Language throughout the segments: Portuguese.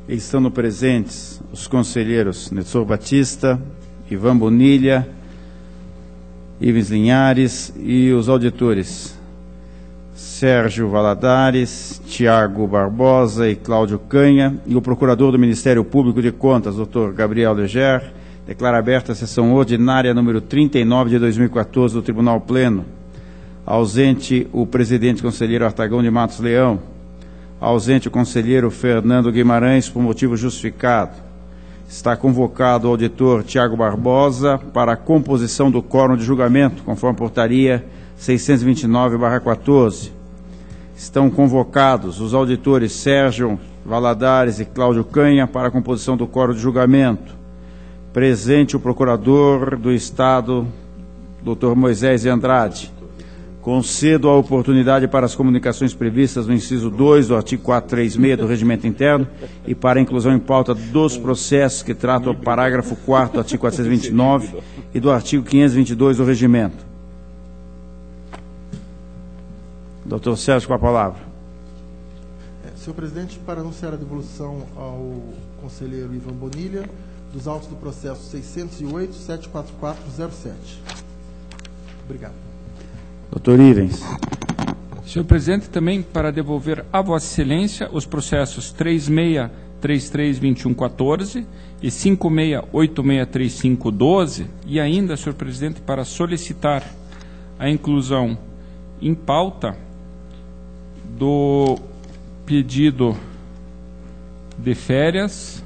Estando presentes os conselheiros Nestor Batista, Ivan Bonilha, Ives Linhares e os auditores Sérgio Valadares, Tiago Barbosa e Cláudio Canha, e o procurador do Ministério Público de Contas, Dr. Gabriel Leger, declara aberta a sessão ordinária número 39 de 2014 do Tribunal Pleno. Ausente o presidente conselheiro Artagão de Matos Leão. Ausente o conselheiro Fernando Guimarães por motivo justificado. Está convocado o auditor Tiago Barbosa para a composição do quórum de julgamento, conforme portaria 629/14. Estão convocados os auditores Sérgio Valadares e Cláudio Canha para a composição do quórum de julgamento. Presente o procurador do Estado, Dr. Moisés de Andrade. Concedo a oportunidade para as comunicações previstas no inciso 2 do artigo 436 do Regimento Interno e para a inclusão em pauta dos processos que tratam do parágrafo 4º do artigo 429 e do artigo 522 do Regimento. Doutor Sérgio, com a palavra. Senhor presidente, para anunciar a devolução ao conselheiro Ivan Bonilha dos autos do processo 608-74407. Obrigado. Doutor Ivens. Senhor presidente, também para devolver a Vossa Excelência os processos 36332114 e 56863512 e ainda, senhor presidente, para solicitar a inclusão em pauta do pedido de férias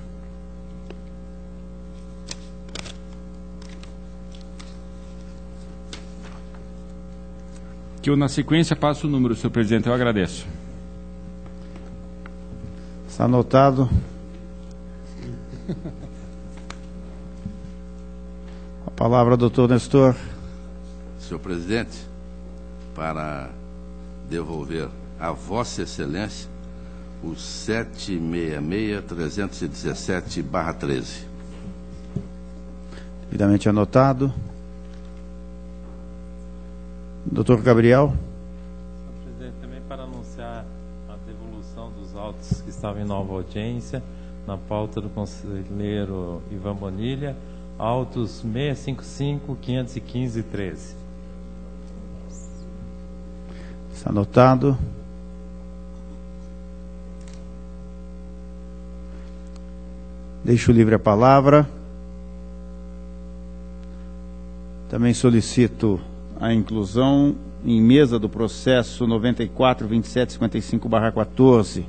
que eu, na sequência, passo o número, senhor presidente. Eu agradeço. Está anotado. A palavra, doutor Nestor. Senhor presidente, para devolver a Vossa Excelência o 766-317/13. Devidamente anotado. Doutor Gabriel. Senhor presidente, também para anunciar a devolução dos autos que estavam em nova audiência, na pauta do conselheiro Ivan Bonilha, autos 655, 515 e 13. Está anotado. Deixo livre a palavra. Também solicito a inclusão em mesa do processo 94.2755/14.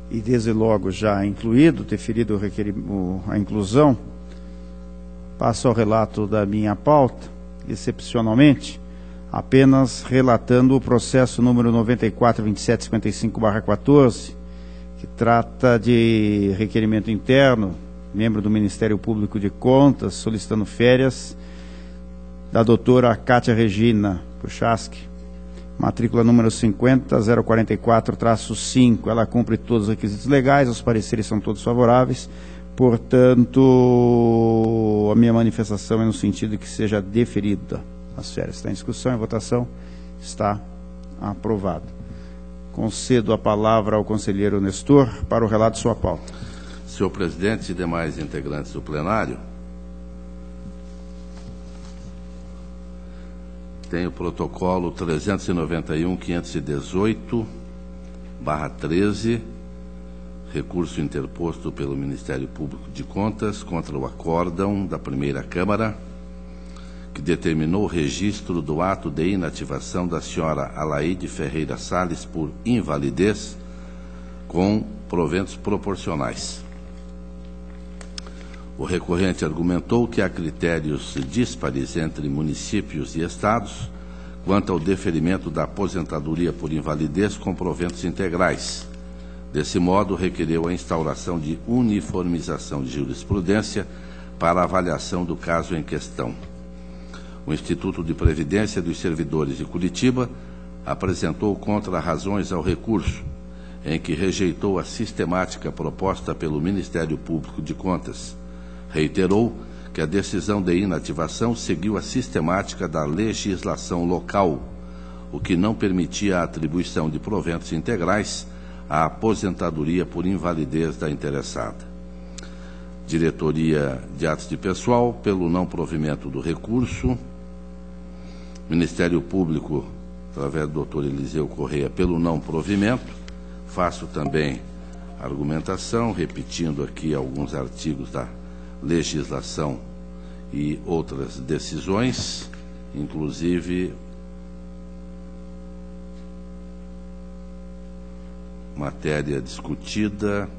E desde logo já incluído, deferido a inclusão, passo ao relato da minha pauta, excepcionalmente, apenas relatando o processo número 94.2755/14, que trata de requerimento interno, membro do Ministério Público de Contas, solicitando férias, da doutora Cátia Regina Puchaski, matrícula número 50044-5. Ela cumpre todos os requisitos legais, os pareceres são todos favoráveis, portanto, a minha manifestação é no sentido de que seja deferida as férias. Está em discussão e votação, está aprovado. Concedo a palavra ao conselheiro Nestor para o relato de sua pauta. Senhor presidente e demais integrantes do plenário, tem o protocolo 391.518/13, recurso interposto pelo Ministério Público de Contas contra o acórdão da primeira Câmara, que determinou o registro do ato de inativação da senhora Alaide Ferreira Salles por invalidez com proventos proporcionais. O recorrente argumentou que há critérios díspares entre municípios e estados quanto ao deferimento da aposentadoria por invalidez com proventos integrais. Desse modo, requereu a instauração de uniformização de jurisprudência para a avaliação do caso em questão. O Instituto de Previdência dos Servidores de Curitiba apresentou contra-razões ao recurso, em que rejeitou a sistemática proposta pelo Ministério Público de Contas. Reiterou que a decisão de inativação seguiu a sistemática da legislação local, o que não permitia a atribuição de proventos integrais à aposentadoria por invalidez da interessada. Diretoria de Atos de Pessoal, pelo não provimento do recurso. Ministério Público, através do Dr. Eliseu Correia, pelo não provimento. Faço também a argumentação, repetindo aqui alguns artigos da legislação e outras decisões, inclusive matéria discutida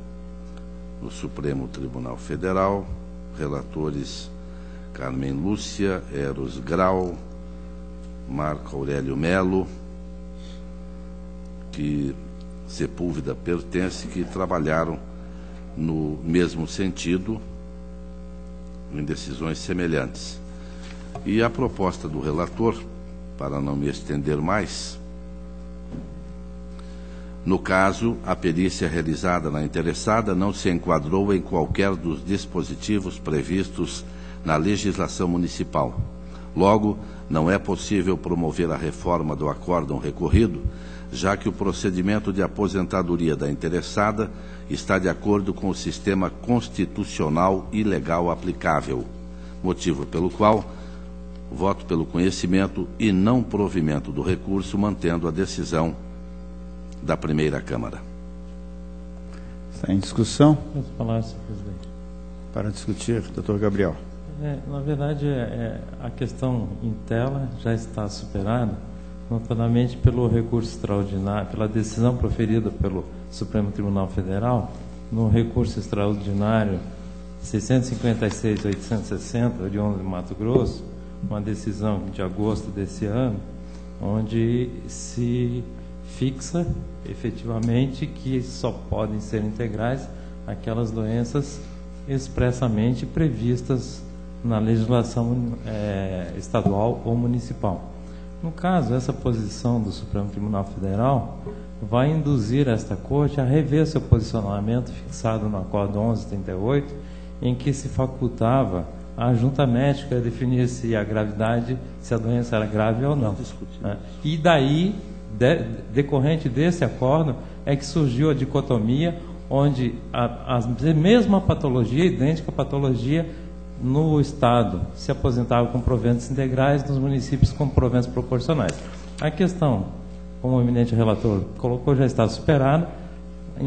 no Supremo Tribunal Federal, relatores Carmen Lúcia, Eros Grau, Marco Aurélio Melo, que Sepúlveda pertence, que trabalharam no mesmo sentido, em decisões semelhantes. E a proposta do relator, para não me estender mais, no caso, a perícia realizada na interessada não se enquadrou em qualquer dos dispositivos previstos na legislação municipal. Logo, não é possível promover a reforma do acórdão recorrido, já que o procedimento de aposentadoria da interessada está de acordo com o sistema constitucional e legal aplicável, motivo pelo qual voto pelo conhecimento e não provimento do recurso, mantendo a decisão da primeira Câmara. Está em discussão? Posso falar, senhor presidente? Para discutir, doutor Gabriel. Na verdade, a questão em tela já está superada, notadamente pelo recurso extraordinário, pela decisão proferida pelo Supremo Tribunal Federal, no recurso extraordinário 656-860, oriundo de Mato Grosso, uma decisão de agosto desse ano, onde se fixa efetivamente que só podem ser integrais aquelas doenças expressamente previstas na legislação estadual ou municipal. No caso, essa posição do Supremo Tribunal Federal vai induzir esta Corte a rever seu posicionamento fixado no Acórdão 1138, em que se facultava a junta médica definir se a gravidade, se a doença era grave ou não. E daí, decorrente desse acordo, é que surgiu a dicotomia, onde a mesma patologia, idêntica patologia, no Estado se aposentava com proventos integrais, nos municípios com proventos proporcionais. A questão, como o eminente relator colocou, já está superada,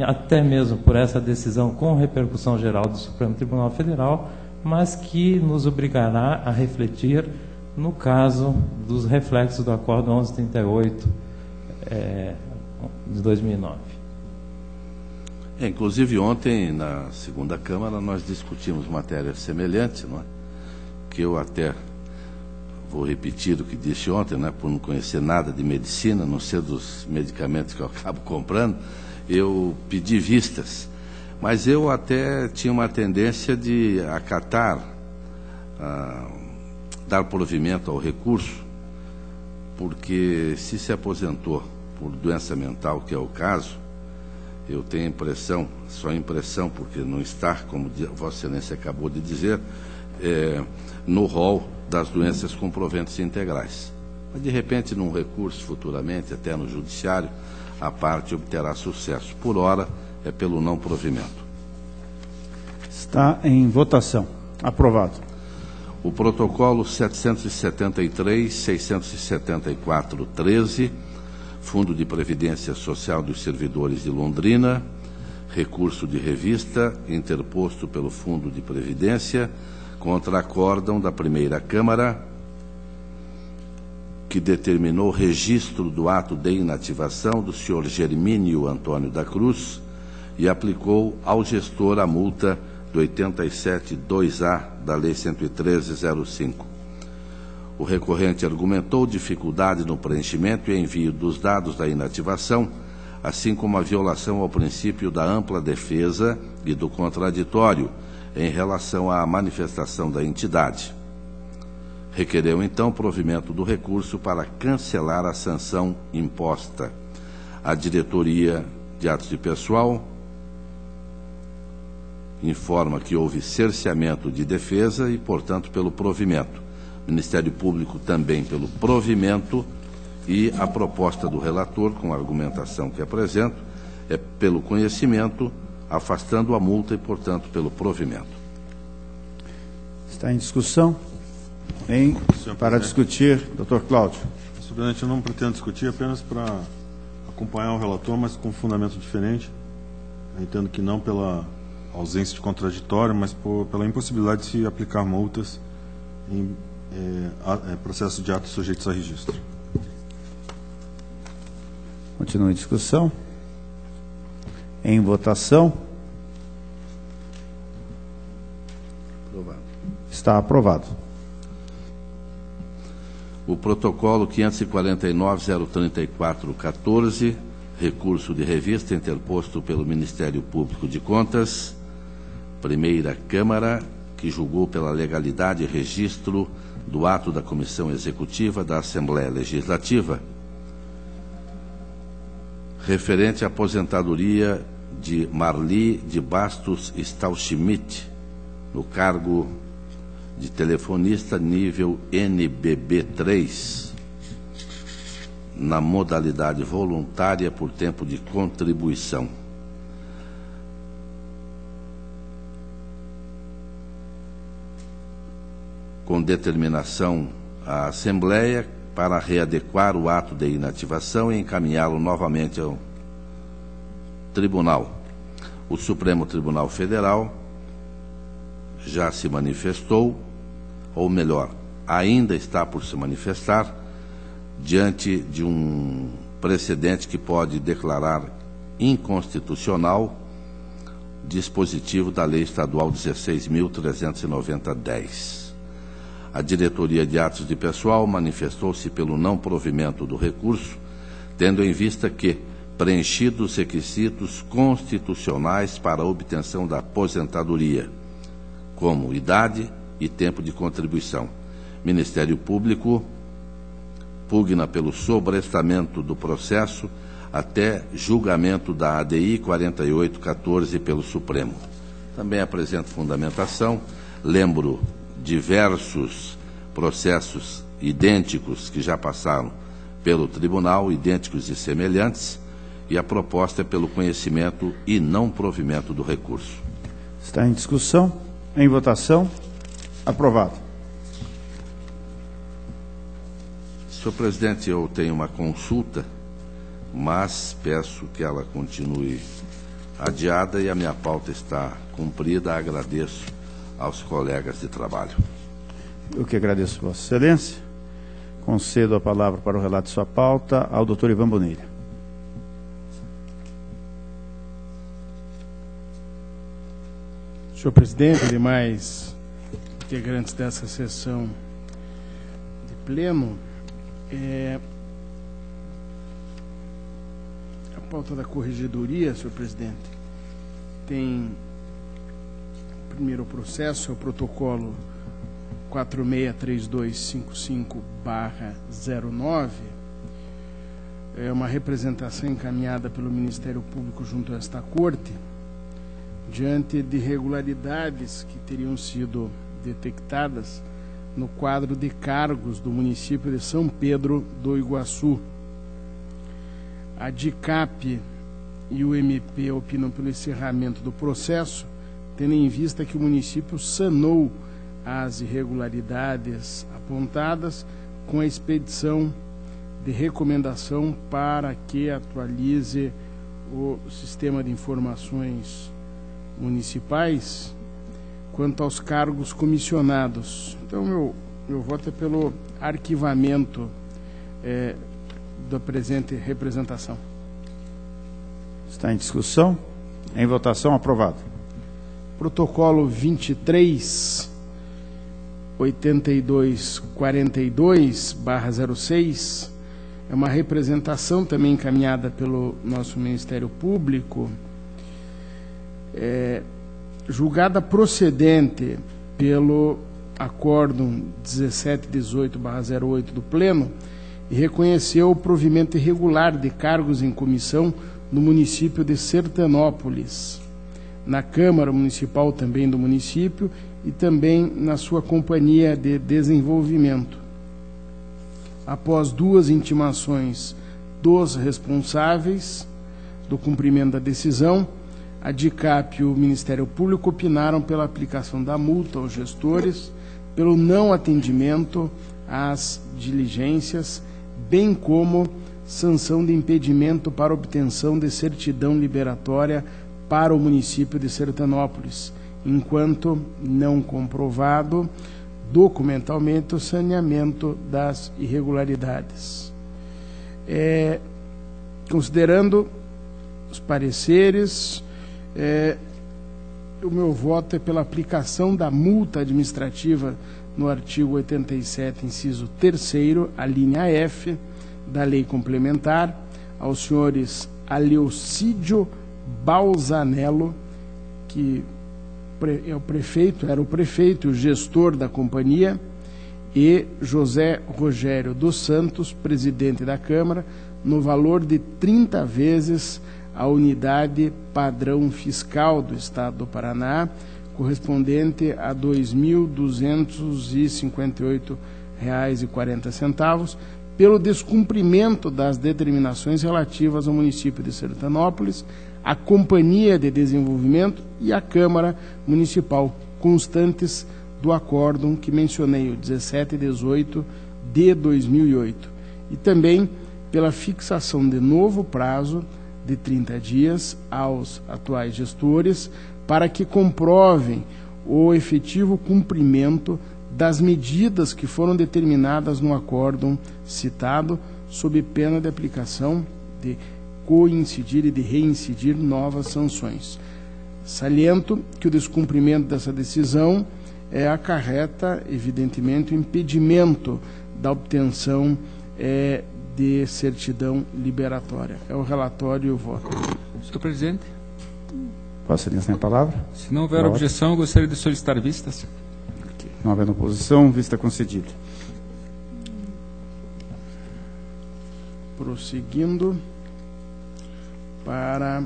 até mesmo por essa decisão com repercussão geral do Supremo Tribunal Federal, mas que nos obrigará a refletir no caso dos reflexos do Acordo 1138 de 2009. Inclusive, ontem, na segunda Câmara, nós discutimos matéria semelhante, não é? Que eu até vou repetir o que disse ontem, né? Por não conhecer nada de medicina, não ser dos medicamentos que eu acabo comprando, eu pedi vistas. Mas eu até tinha uma tendência de acatar, dar provimento ao recurso, porque se aposentou por doença mental, que é o caso, eu tenho impressão, só impressão, porque não está, como Vossa Excelência acabou de dizer, no rol das doenças com proventos integrais. Mas, de repente, num recurso, futuramente, até no judiciário, a parte obterá sucesso. Por hora, é pelo não provimento. Está em votação. Aprovado. O protocolo 773-674-13, Fundo de Previdência Social dos Servidores de Londrina, recurso de revista interposto pelo Fundo de Previdência contra acórdão da primeira Câmara, que determinou o registro do ato de inativação do senhor Germínio Antônio da Cruz e aplicou ao gestor a multa do 87.2A da Lei 113.05. O recorrente argumentou dificuldade no preenchimento e envio dos dados da inativação, assim como a violação ao princípio da ampla defesa e do contraditório em relação à manifestação da entidade. Requereu, então, provimento do recurso para cancelar a sanção imposta. A Diretoria de Atos de Pessoal, informa que houve cerceamento de defesa e, portanto, pelo provimento. Ministério Público também pelo provimento, e a proposta do relator, com a argumentação que apresento, é pelo conhecimento, afastando a multa e, portanto, pelo provimento. Está em discussão? Para discutir, doutor Cláudio. Senhor presidente, eu não pretendo discutir, apenas para acompanhar o relator, mas com fundamento diferente. Eu entendo que não pela ausência de contraditório, mas pela impossibilidade de se aplicar multas em processo de atos sujeitos a registro. Continua em discussão. Em votação. Aprovado. Está aprovado. O protocolo 549.034.14, recurso de revista interposto pelo Ministério Público de Contas, Primeira Câmara, que julgou pela legalidade e registro do ato da Comissão Executiva da Assembleia Legislativa, referente à aposentadoria de Marli de Bastos Stahlschmidt, no cargo de telefonista nível NBB3, na modalidade voluntária por tempo de contribuição. Com determinação à Assembleia para readequar o ato de inativação e encaminhá-lo novamente ao Tribunal. O Supremo Tribunal Federal já se manifestou, ou melhor, ainda está por se manifestar, diante de um precedente que pode declarar inconstitucional dispositivo da Lei Estadual 16.390/10. A Diretoria de Atos de Pessoal manifestou-se pelo não provimento do recurso, tendo em vista que, preenchidos os requisitos constitucionais para a obtenção da aposentadoria, como idade e tempo de contribuição, Ministério Público pugna pelo sobrestamento do processo até julgamento da ADI 4814 pelo Supremo. Também apresento fundamentação, lembro diversos processos idênticos que já passaram pelo tribunal, idênticos e semelhantes, e a proposta é pelo conhecimento e não provimento do recurso. Está em discussão. Em votação. Aprovado. Senhor presidente, eu tenho uma consulta, mas peço que ela continue adiada e a minha pauta está cumprida. Agradeço aos colegas de trabalho. Eu que agradeço, Vossa Excelência. Concedo a palavra para o relato de sua pauta ao doutor Ivan Bonilha. Senhor presidente, demais integrantes dessa sessão de pleno, a pauta da corregedoria, senhor presidente, tem primeiro processo, é o protocolo 463255/09, é uma representação encaminhada pelo Ministério Público junto a esta Corte, diante de irregularidades que teriam sido detectadas no quadro de cargos do município de São Pedro do Iguaçu. A DICAP e o MP opinam pelo encerramento do processo, tendo em vista que o município sanou as irregularidades apontadas com a expedição de recomendação para que atualize o sistema de informações municipais quanto aos cargos comissionados. Então, meu voto é pelo arquivamento da presente representação. Está em discussão. Em votação. Aprovado. Protocolo 23.8242/06 é uma representação também encaminhada pelo nosso Ministério Público, julgada procedente pelo Acórdão 1718/08 do Pleno, e reconheceu o provimento irregular de cargos em comissão no município de Sertanópolis, na Câmara Municipal também do município e também na sua companhia de desenvolvimento. Após 2 intimações dos responsáveis do cumprimento da decisão, a DICAP e o Ministério Público opinaram pela aplicação da multa aos gestores pelo não atendimento às diligências, bem como sanção de impedimento para obtenção de certidão liberatória para o município de Sertanópolis, enquanto não comprovado documentalmente o saneamento das irregularidades. Considerando os pareceres, o meu voto é pela aplicação da multa administrativa no artigo 87, inciso 3º, a linha F da lei complementar, aos senhores Aleucídio Balzanello, que era o prefeito e o gestor da companhia, e José Rogério dos Santos, presidente da Câmara, no valor de 30 vezes a unidade padrão fiscal do Estado do Paraná, correspondente a R$ 2.258,40, pelo descumprimento das determinações relativas ao município de Sertanópolis, à Companhia de Desenvolvimento e à Câmara Municipal, constantes do acórdão que mencionei, o 1718 de 2008, e também pela fixação de novo prazo de 30 dias aos atuais gestores para que comprovem o efetivo cumprimento das medidas que foram determinadas no acórdão citado, sob pena de aplicação de coincidir e de reincidir novas sanções. Saliento que o descumprimento dessa decisão acarreta, evidentemente, o impedimento da obtenção de certidão liberatória. É o relatório e o voto. Senhor presidente. Vossa Excelência, a palavra. Se não houver objeção, eu gostaria de solicitar vistas. Não havendo oposição, vista concedida. Prosseguindo para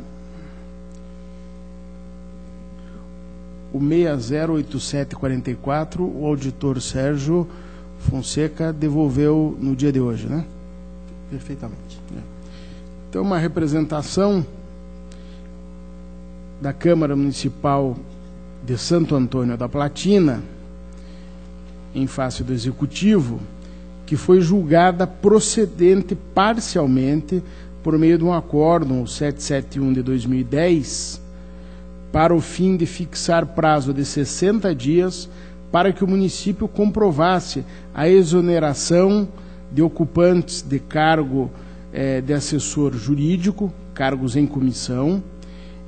o 608744, o auditor Sérgio Fonseca devolveu no dia de hoje, né? Perfeitamente. Então, uma representação da Câmara Municipal de Santo Antônio da Platina, em face do Executivo, que foi julgada procedente parcialmente por meio de um acórdão, o 771 de 2010, para o fim de fixar prazo de 60 dias para que o município comprovasse a exoneração de ocupantes de cargo de assessor jurídico, cargos em comissão,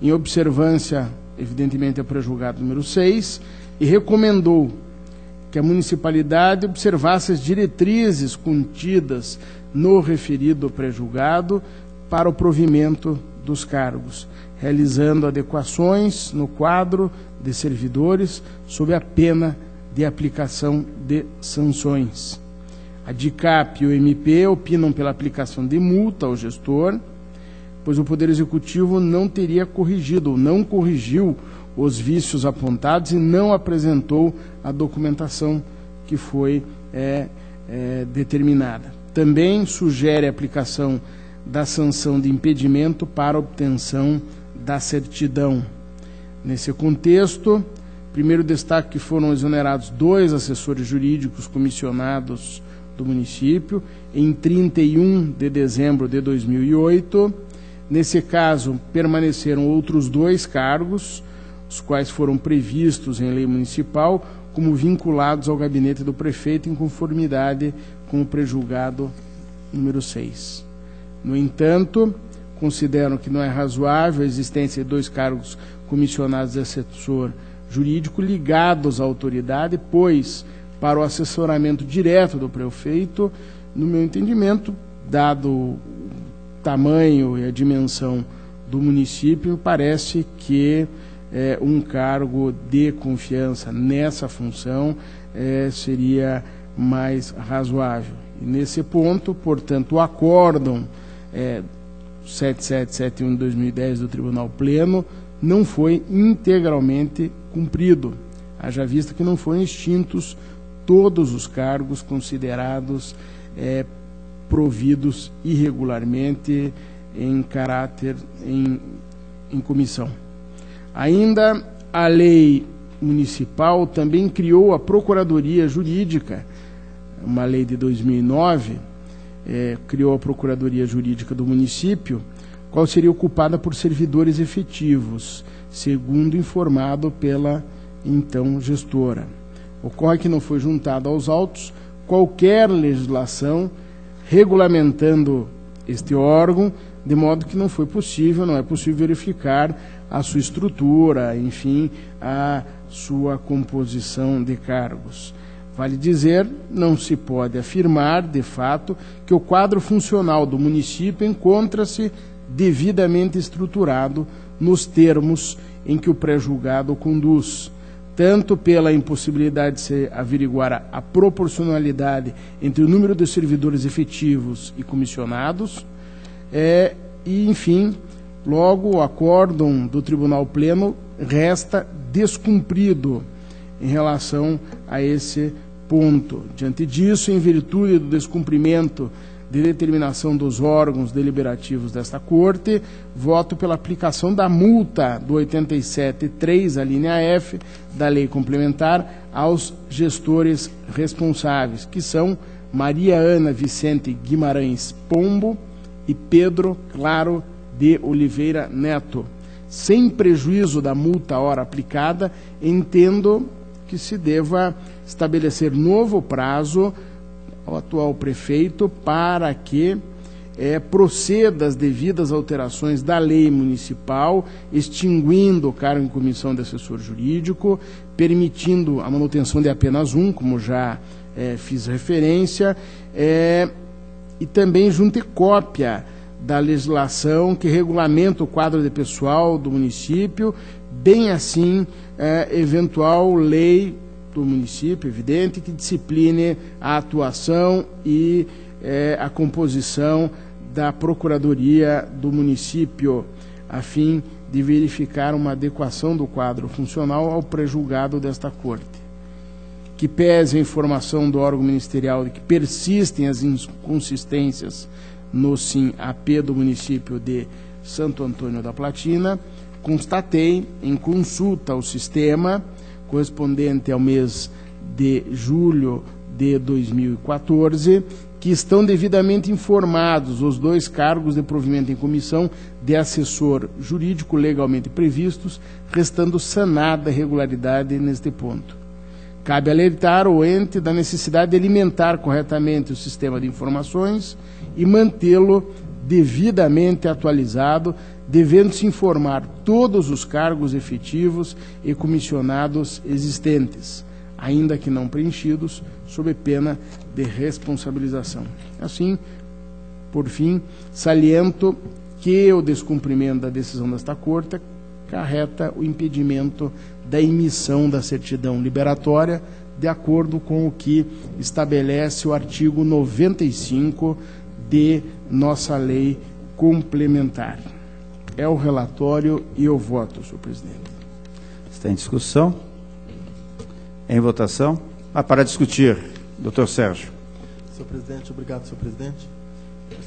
em observância, evidentemente, ao pré-julgado número 6, e recomendou que a municipalidade observasse as diretrizes contidas no referido pré-julgado para o provimento dos cargos, realizando adequações no quadro de servidores sob a pena de aplicação de sanções. A DICAP e o MP opinam pela aplicação de multa ao gestor, pois o Poder Executivo não teria corrigido ou não corrigiu os vícios apontados e não apresentou a documentação que foi determinada. Também sugere a aplicação da sanção de impedimento para obtenção da certidão. Nesse contexto, primeiro destaque que foram exonerados 2 assessores jurídicos comissionados do município em 31 de dezembro de 2008. Nesse caso, permaneceram outros 2 cargos, os quais foram previstos em lei municipal como vinculados ao gabinete do prefeito em conformidade com o pré-julgado número 6. No entanto, consideram que não é razoável a existência de 2 cargos comissionados de assessor jurídico ligados à autoridade, pois, para o assessoramento direto do prefeito, no meu entendimento, dado o tamanho e a dimensão do município, parece que um cargo de confiança nessa função seria mais razoável. E nesse ponto, portanto, o acórdão 7771 de 2010 do Tribunal Pleno não foi integralmente cumprido, haja vista que não foram extintos todos os cargos considerados providos irregularmente em comissão. Ainda a lei municipal também criou a Procuradoria Jurídica, uma lei de 2009, criou a Procuradoria Jurídica do município, qual seria ocupada por servidores efetivos, segundo informado pela então gestora. Ocorre que não foi juntado aos autos qualquer legislação regulamentando este órgão, de modo que não é possível verificar a sua estrutura, enfim, a sua composição de cargos. Vale dizer, não se pode afirmar, de fato, que o quadro funcional do município encontra-se devidamente estruturado nos termos em que o pré-julgado conduz, tanto pela impossibilidade de se averiguar a proporcionalidade entre o número de servidores efetivos e comissionados, e, enfim, logo o acórdão do Tribunal Pleno resta descumprido em relação a esse ponto. Diante disso, em virtude do descumprimento de determinação dos órgãos deliberativos desta Corte, voto pela aplicação da multa do 87.3, a linha F, da lei complementar, aos gestores responsáveis, que são Maria Ana Vicente Guimarães Pombo e Pedro Claro de Oliveira Neto. Sem prejuízo da multa hora aplicada, entendo que se deva estabelecer novo prazo ao atual prefeito para que proceda as devidas alterações da lei municipal, extinguindo o cargo em comissão de assessor jurídico, permitindo a manutenção de apenas um, como já fiz referência, e também junte cópia da legislação que regulamenta o quadro de pessoal do município, bem assim eventual lei do município, evidente, que discipline a atuação e a composição da Procuradoria do município, a fim de verificar uma adequação do quadro funcional ao pré-julgado desta Corte. Que pese a informação do órgão ministerial de que persistem as inconsistências no SIM-AP do município de Santo Antônio da Platina, constatei, em consulta ao sistema, correspondente ao mês de julho de 2014, que estão devidamente informados os dois cargos de provimento em comissão de assessor jurídico legalmente previstos, restando sanada a irregularidade neste ponto. Cabe alertar o ente da necessidade de alimentar corretamente o sistema de informações e mantê-lo devidamente atualizado, devendo-se informar todos os cargos efetivos e comissionados existentes, ainda que não preenchidos, sob pena de responsabilização. Assim, por fim, saliento que o descumprimento da decisão desta Corte acarreta o impedimento da emissão da certidão liberatória, de acordo com o que estabelece o artigo 95 de nossa lei complementar. É o relatório e eu voto, senhor presidente. Está em discussão? Em votação? Para discutir, doutor Sérgio. Senhor presidente, obrigado, senhor presidente.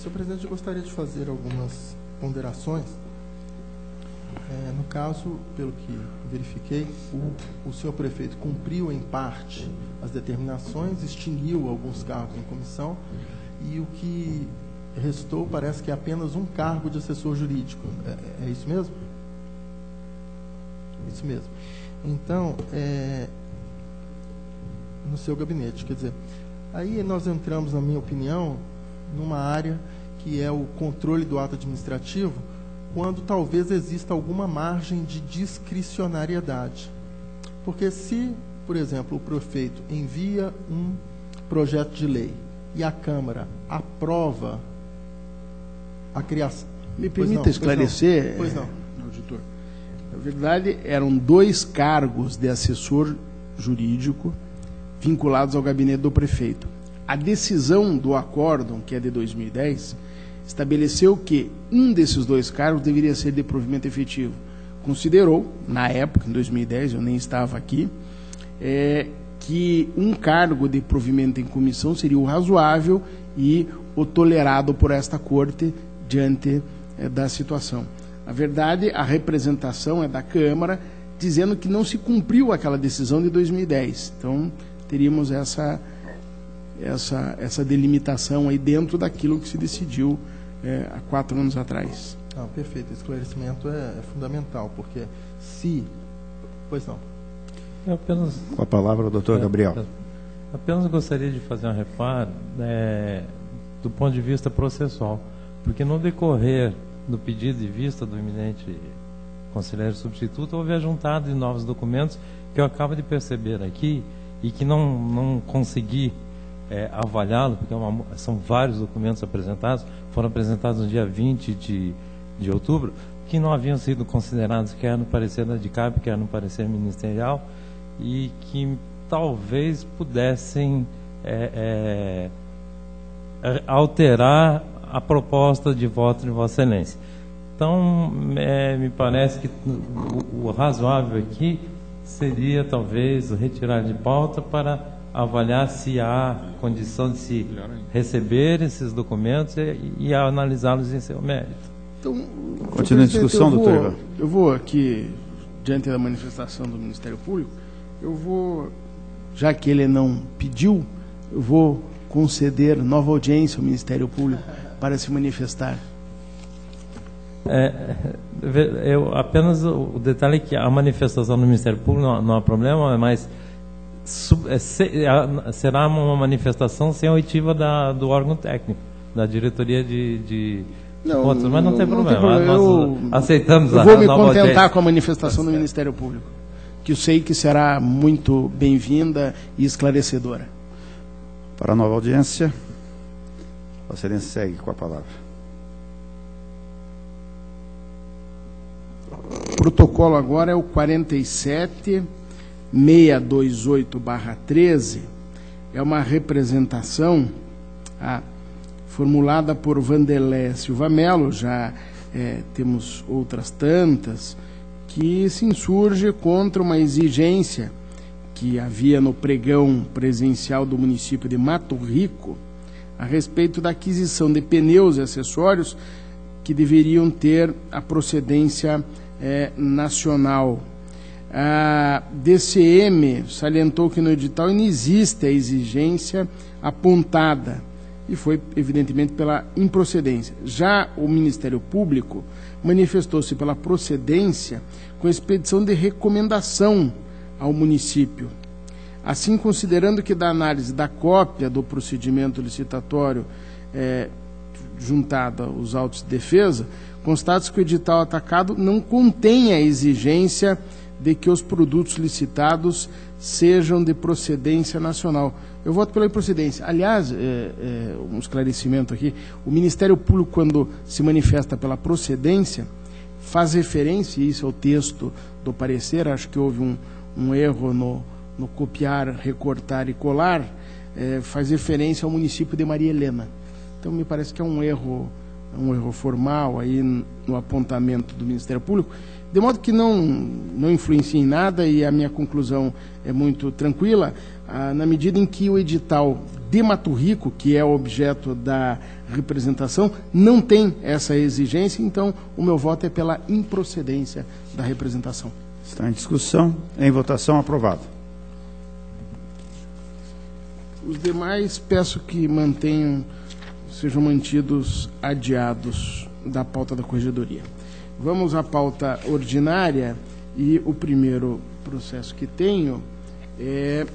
Senhor presidente, eu gostaria de fazer algumas ponderações. No caso, pelo que verifiquei, o senhor prefeito cumpriu em parte as determinações, extinguiu alguns cargos em comissão, e o que restou parece que é apenas um cargo de assessor jurídico. É isso mesmo? Isso mesmo. Então, no seu gabinete, quer dizer, aí nós entramos, na minha opinião, numa área que é o controle do ato administrativo, quando talvez exista alguma margem de discricionariedade. Porque se, por exemplo, o prefeito envia um projeto de lei e a Câmara aprova a criação... Me permita esclarecer, Pois não. auditor. Na verdade, eram dois cargos de assessor jurídico vinculados ao gabinete do prefeito. A decisão do acórdão, que é de 2010, estabeleceu que um desses dois cargos deveria ser de provimento efetivo. considerou, na época, em 2010, eu nem estava aqui, que um cargo de provimento em comissão seria o razoável e o tolerado por esta Corte diante da situação. Na verdade, a representação é da Câmara, dizendo que não se cumpriu aquela decisão de 2010. Então, teríamos essa delimitação aí dentro daquilo que se decidiu há 4 anos atrás. Perfeito. Esse esclarecimento é fundamental, porque se... Pois não. Com a palavra o doutor Gabriel. Apenas gostaria de fazer um reparo do ponto de vista processual, porque no decorrer do pedido de vista do eminente conselheiro substituto, houve a juntada de novos documentos que eu acabo de perceber aqui e que não consegui avaliá-lo, porque são vários documentos apresentados, foram apresentados no dia 20 de outubro, que não haviam sido considerados quer no parecer da DICAP, quer no parecer ministerial, e que talvez pudessem alterar a proposta de voto de Vossa Excelência. Então, me parece que o razoável aqui seria, talvez, retirar de pauta para avaliar se há condição de se receber esses documentos e analisá-los em seu mérito. Então, continua a discussão, doutor Ivan. Eu vou aqui, diante da manifestação do Ministério Público, já que ele não pediu, eu vou conceder nova audiência ao Ministério Público para se manifestar. Apenas o detalhe é que a manifestação do Ministério Público não há problema, mas será uma manifestação sem oitiva do órgão técnico, da diretoria de votos, mas não tem problema. Nós aceitamos a nova audiência. Eu vou me contentar com a manifestação do Ministério Público, que eu sei que será muito bem-vinda e esclarecedora. Para a nova audiência, Vossa Excelência segue com a palavra. O protocolo agora é o 47628/13. É uma representação formulada por Vanderlé Silva Melo, já temos outras tantas, que se insurge contra uma exigência que havia no pregão presencial do município de Mato Rico a respeito da aquisição de pneus e acessórios que deveriam ter a procedência nacional. A DCM salientou que no edital não existe a exigência apontada e foi, evidentemente, pela improcedência. Já o Ministério Público manifestou-se pela procedência com expedição de recomendação ao município. Assim, considerando que da análise da cópia do procedimento licitatório juntada aos autos de defesa, constata-se que o edital atacado não contém a exigência de que os produtos licitados sejam de procedência nacional. Eu voto pela improcedência. Aliás, um esclarecimento aqui, o Ministério Público, quando se manifesta pela procedência, faz referência, e isso é o texto do parecer, acho que houve um erro no copiar, recortar e colar, faz referência ao município de Maria Helena. Então, me parece que é um erro formal aí no apontamento do Ministério Público, de modo que não influencia em nada, e a minha conclusão é muito tranquila, na medida em que o edital de Mato Rico, que é o objeto da representação, não tem essa exigência, então o meu voto é pela improcedência da representação. Está em discussão, em votação, aprovado. Os demais, peço que sejam mantidos adiados da pauta da Corregedoria. Vamos à pauta ordinária, e o primeiro processo que tenho é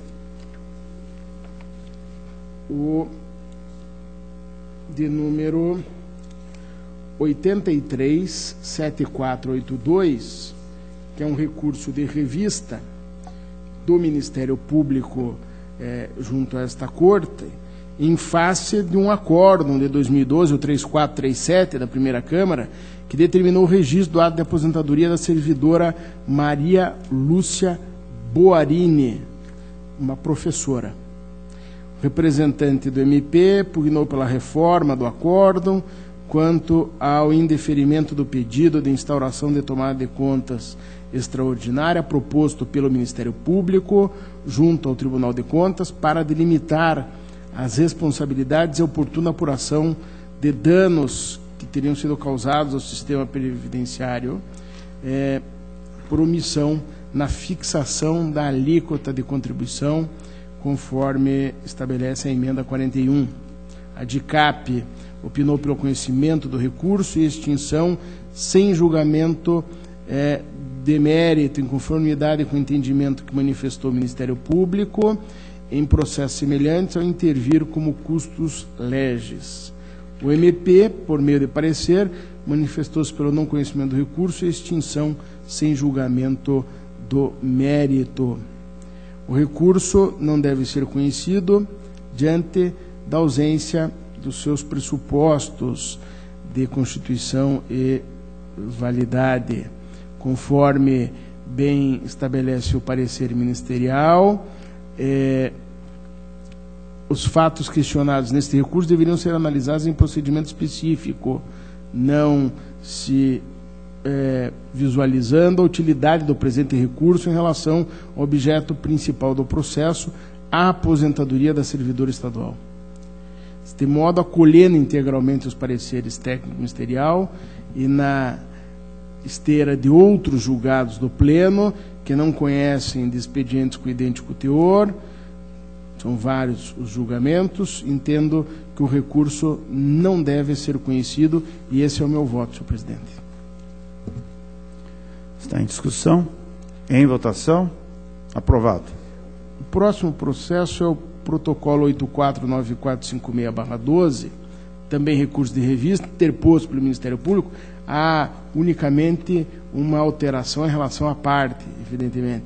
o de número 83-7482, que é um recurso de revista do Ministério Público junto a esta Corte, em face de um acórdão de 2012, o 3437 da primeira Câmara, que determinou o registro do ato de aposentadoria da servidora Maria Lúcia Boarini, uma professora. O representante do MP pugnou pela reforma do acórdão, quanto ao indeferimento do pedido de instauração de tomada de contas extraordinária proposto pelo Ministério Público junto ao Tribunal de Contas para delimitar as responsabilidades e oportuna apuração de danos que teriam sido causados ao sistema previdenciário por omissão na fixação da alíquota de contribuição, conforme estabelece a emenda 41. A DICAP opinou pelo conhecimento do recurso e extinção sem julgamento de mérito, em conformidade com o entendimento que manifestou o Ministério Público em processos semelhantes ao intervir como custos legis. O MP, por meio de parecer, manifestou-se pelo não conhecimento do recurso e extinção sem julgamento do mérito. O recurso não deve ser conhecido diante da ausência dos seus pressupostos de constituição e validade, conforme bem estabelece o parecer ministerial. Os fatos questionados neste recurso deveriam ser analisados em procedimento específico, não se visualizando a utilidade do presente recurso em relação ao objeto principal do processo, a aposentadoria da servidora estadual. De modo, acolhendo integralmente os pareceres técnico-ministerial e na esteira de outros julgados do Pleno, que não conhecem de expedientes com idêntico teor, são vários os julgamentos, entendo que o recurso não deve ser conhecido e esse é o meu voto, senhor presidente. Está em discussão. Em votação. Aprovado. O próximo processo é o protocolo 849456/12, também recurso de revista, interposto pelo Ministério Público. Há unicamente uma alteração em relação à parte, evidentemente.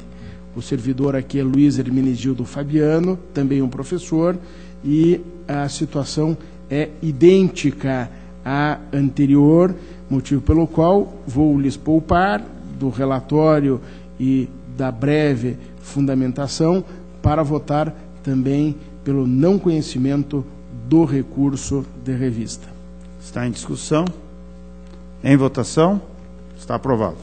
O servidor aqui é Luiz Hermenegildo Fabiano, também um professor, e a situação é idêntica à anterior, motivo pelo qual vou lhes poupar do relatório e da breve fundamentação para votar também pelo não conhecimento do recurso de revista. Está em discussão. Em votação. Está aprovado.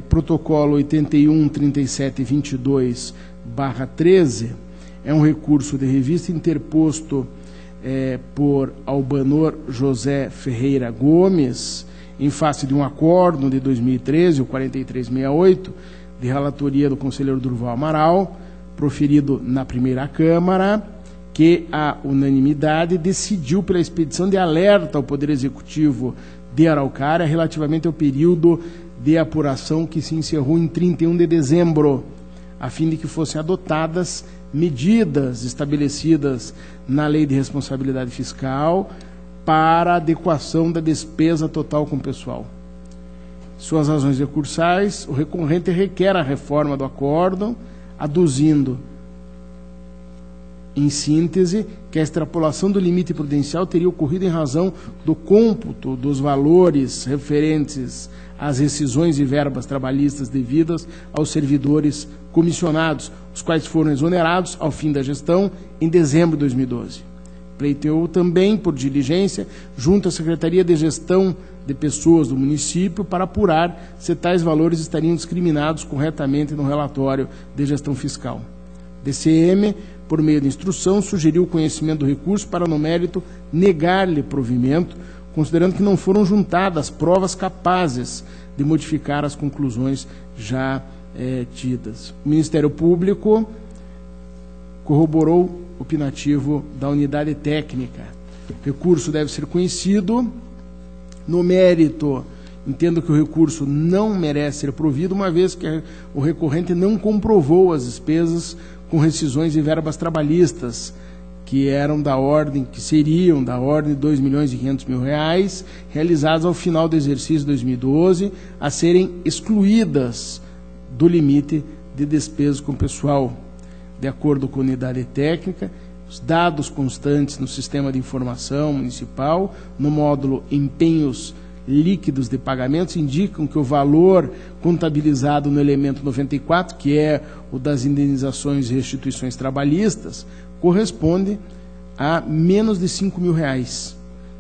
Protocolo 813722/13 é um recurso de revista interposto por Albanor José Ferreira Gomes, em face de um acórdão de 2013, o 4368, de relatoria do conselheiro Durval Amaral, proferido na primeira Câmara, que a unanimidade decidiu pela expedição de alerta ao Poder Executivo de Araucária relativamente ao período de apuração que se encerrou em 31 de dezembro, a fim de que fossem adotadas medidas estabelecidas na Lei de Responsabilidade Fiscal para a adequação da despesa total com o pessoal. Suas razões recursais, o recorrente requer a reforma do acórdão, aduzindo, em síntese, que a extrapolação do limite prudencial teria ocorrido em razão do cômputo dos valores referentes às rescisões e verbas trabalhistas devidas aos servidores comissionados, os quais foram exonerados ao fim da gestão em dezembro de 2012. Pleiteou também, por diligência, junto à Secretaria de Gestão de Pessoas do município, para apurar se tais valores estariam discriminados corretamente no relatório de gestão fiscal. DCM, por meio de instrução, sugeriu o conhecimento do recurso para, no mérito, negar-lhe provimento, considerando que não foram juntadas provas capazes de modificar as conclusões já tidas. O Ministério Público corroborou o opinativo da unidade técnica. O recurso deve ser conhecido. No mérito, entendo que o recurso não merece ser provido, uma vez que o recorrente não comprovou as despesas com rescisões e verbas trabalhistas, que seriam da ordem de R$2.500.000, realizadas ao final do exercício de 2012, a serem excluídas do limite de despesas com pessoal. De acordo com a unidade técnica, os dados constantes no sistema de informação municipal, no módulo empenhos líquidos de pagamentos, indicam que o valor contabilizado no elemento 94, que é o das indenizações e restituições trabalhistas, corresponde a menos de R$5.000,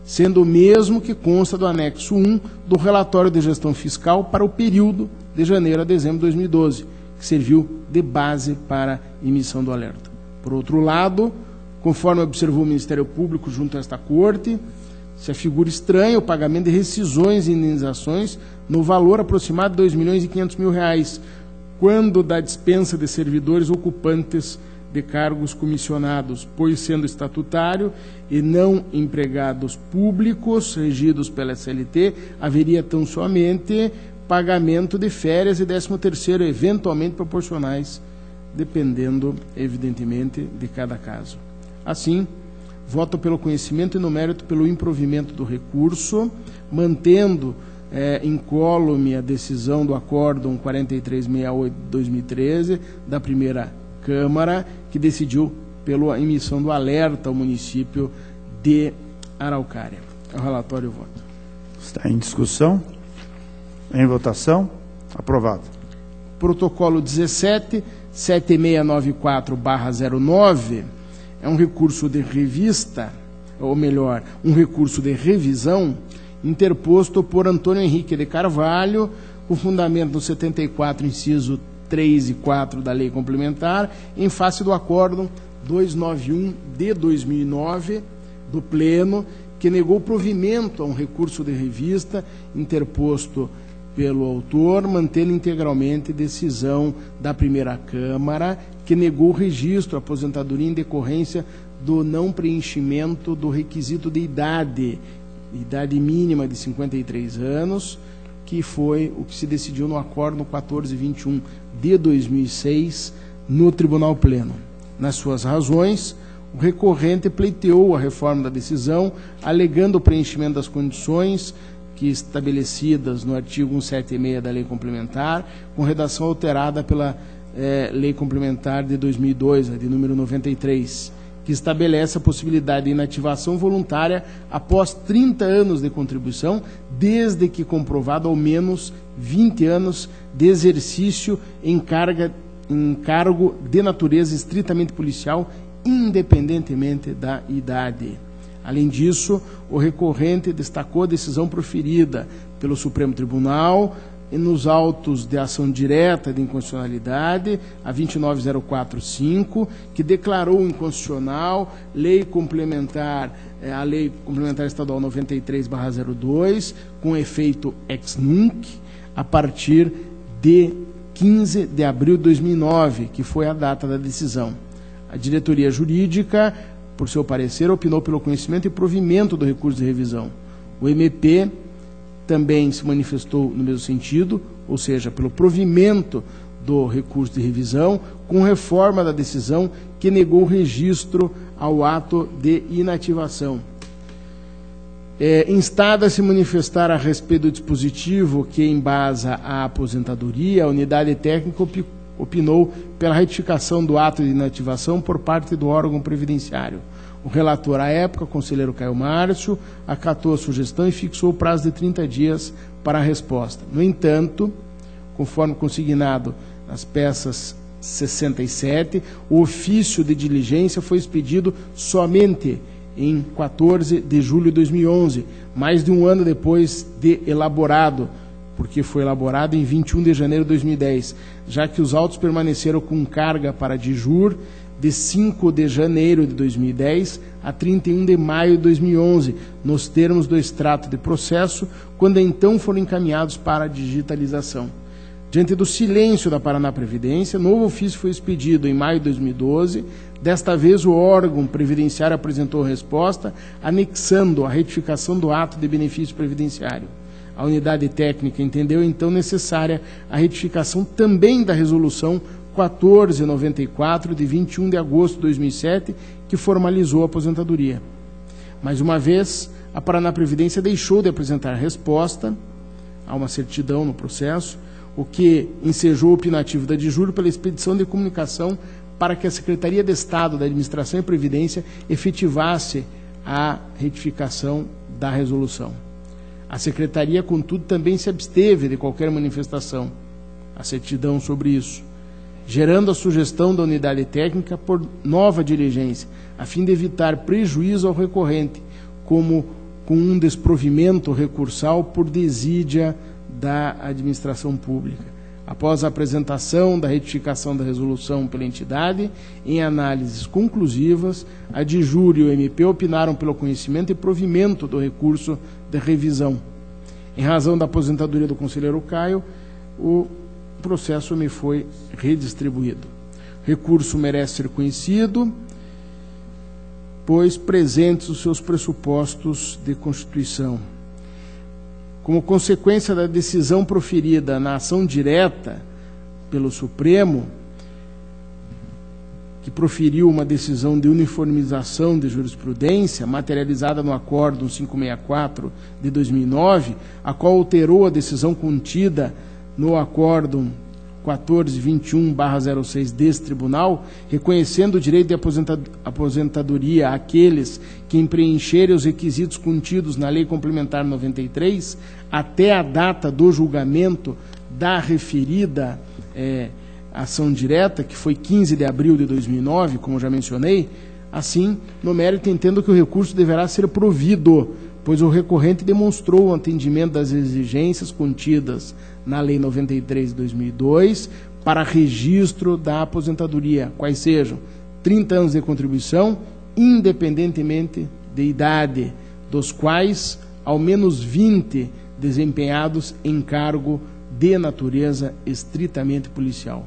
sendo o mesmo que consta do anexo 1 do relatório de gestão fiscal para o período de janeiro a dezembro de 2012, que serviu de base para a emissão do alerta. Por outro lado, conforme observou o Ministério Público junto a esta Corte, se afigura estranho o pagamento de rescisões e indenizações no valor aproximado de R$2.500.000, quando da dispensa de servidores ocupantes de cargos comissionados, pois sendo estatutário e não empregados públicos regidos pela CLT, haveria tão somente pagamento de férias e 13º, eventualmente proporcionais, dependendo, evidentemente, de cada caso. Assim, voto pelo conhecimento e no mérito pelo improvimento do recurso, mantendo incólume a decisão do Acórdão 4368 de 2013 da primeira Câmara, que decidiu pela emissão do alerta ao município de Araucária. É o relatório e o voto. Está em discussão. Em votação. Aprovado. Protocolo 17, 7694/09, é um recurso de revista, ou melhor, um recurso de revisão, interposto por Antônio Henrique de Carvalho, com fundamento no 74, inciso 3 e 4 da Lei Complementar, em face do Acórdão 291 de 2009, do Pleno, que negou provimento a um recurso de revista interposto pelo autor, mantendo integralmente decisão da primeira Câmara, que negou o registro à aposentadoria em decorrência do não preenchimento do requisito de idade mínima de 53 anos, que foi o que se decidiu no Acórdão 1421 de 2006, no Tribunal Pleno. Nas suas razões, o recorrente pleiteou a reforma da decisão, alegando o preenchimento das condições que estabelecidas no artigo 176 da Lei Complementar, com redação alterada pela Lei Complementar de 2002, a de número 93, que estabelece a possibilidade de inativação voluntária após 30 anos de contribuição, desde que comprovado ao menos 20 anos de exercício em cargo de natureza estritamente policial, independentemente da idade. Além disso, o recorrente destacou a decisão proferida pelo Supremo Tribunal e nos autos de ação direta de inconstitucionalidade, a 29045, que declarou inconstitucional a Lei Complementar Estadual 93/02, com efeito ex nunc, a partir de 15 de abril de 2009, que foi a data da decisão. A diretoria jurídica, por seu parecer, opinou pelo conhecimento e provimento do recurso de revisão. O MP também se manifestou no mesmo sentido, ou seja, pelo provimento do recurso de revisão, com reforma da decisão que negou o registro ao ato de inativação. Instada a se manifestar a respeito do dispositivo que embasa a aposentadoria, a unidade técnica opinou pela retificação do ato de inativação por parte do órgão previdenciário. O relator, à época, o conselheiro Caio Márcio, acatou a sugestão e fixou o prazo de 30 dias para a resposta. No entanto, conforme consignado nas peças 67, o ofício de diligência foi expedido somente em 14 de julho de 2011, mais de um ano depois de elaborado, porque foi elaborado em 21 de janeiro de 2010, já que os autos permaneceram com carga para DIJUR de 5 de janeiro de 2010 a 31 de maio de 2011, nos termos do extrato de processo, quando então foram encaminhados para a digitalização. Diante do silêncio da Paraná Previdência, novo ofício foi expedido em maio de 2012. Desta vez, o órgão previdenciário apresentou resposta, anexando a retificação do ato de benefício previdenciário. A unidade técnica entendeu, então, necessária a retificação também da resolução 1494, de 21 de agosto de 2007, que formalizou a aposentadoria. Mais uma vez, a Paraná Previdência deixou de apresentar resposta, há uma certidão no processo, o que ensejou o opinativo da DIJUR pela expedição de comunicação para que a Secretaria de Estado da Administração e Previdência efetivasse a retificação da resolução. A Secretaria, contudo, também se absteve de qualquer manifestação, a certidão sobre isso, gerando a sugestão da unidade técnica por nova diligência, a fim de evitar prejuízo ao recorrente, como com um desprovimento recursal por desídia da administração pública. Após a apresentação da retificação da resolução pela entidade, em análises conclusivas, a DIJUR e o MP opinaram pelo conhecimento e provimento do recurso de revisão. Em razão da aposentadoria do conselheiro Caio, o processo me foi redistribuído. O recurso merece ser conhecido, pois presentes os seus pressupostos de constituição. Como consequência da decisão proferida na ação direta pelo Supremo, que proferiu uma decisão de uniformização de jurisprudência, materializada no Acórdão 564 de 2009, a qual alterou a decisão contida no Acórdão 1421/06 deste Tribunal, reconhecendo o direito de aposentadoria àqueles que preencherem os requisitos contidos na Lei Complementar 93, até a data do julgamento da referida ação direta, que foi 15 de abril de 2009, como já mencionei. Assim, no mérito, entendo que o recurso deverá ser provido, pois o recorrente demonstrou o atendimento das exigências contidas na Lei 93 de 2002 para registro da aposentadoria, quais sejam 30 anos de contribuição, independentemente de idade, dos quais ao menos 20 desempenhados em cargo de natureza estritamente policial.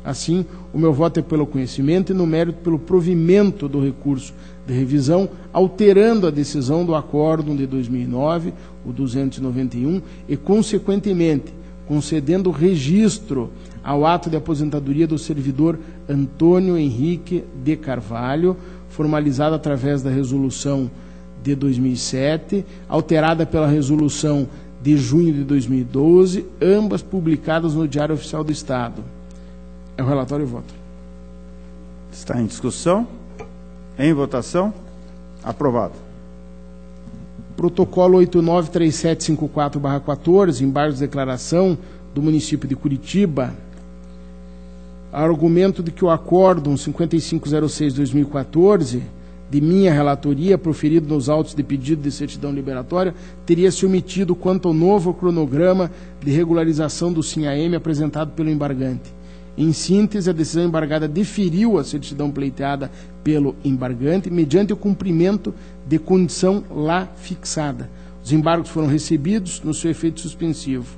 Assim, o meu voto é pelo conhecimento e, no mérito, pelo provimento do recurso de revisão, alterando a decisão do Acórdão de 2009, o 291, e, consequentemente, concedendo registro ao ato de aposentadoria do servidor Antônio Henrique de Carvalho, formalizado através da resolução de 2007, alterada pela resolução de junho de 2012, ambas publicadas no Diário Oficial do Estado. É o relatório e voto. Está em discussão? Em votação? Aprovado. Protocolo 893754/14, embargos de declaração do município de Curitiba. Argumento de que o Acórdão 5506/2014, de minha relatoria, proferido nos autos de pedido de certidão liberatória, teria se omitido quanto ao novo cronograma de regularização do SIM-AM apresentado pelo embargante. Em síntese, a decisão embargada deferiu a certidão pleiteada pelo embargante mediante o cumprimento de condição lá fixada. Os embargos foram recebidos no seu efeito suspensivo.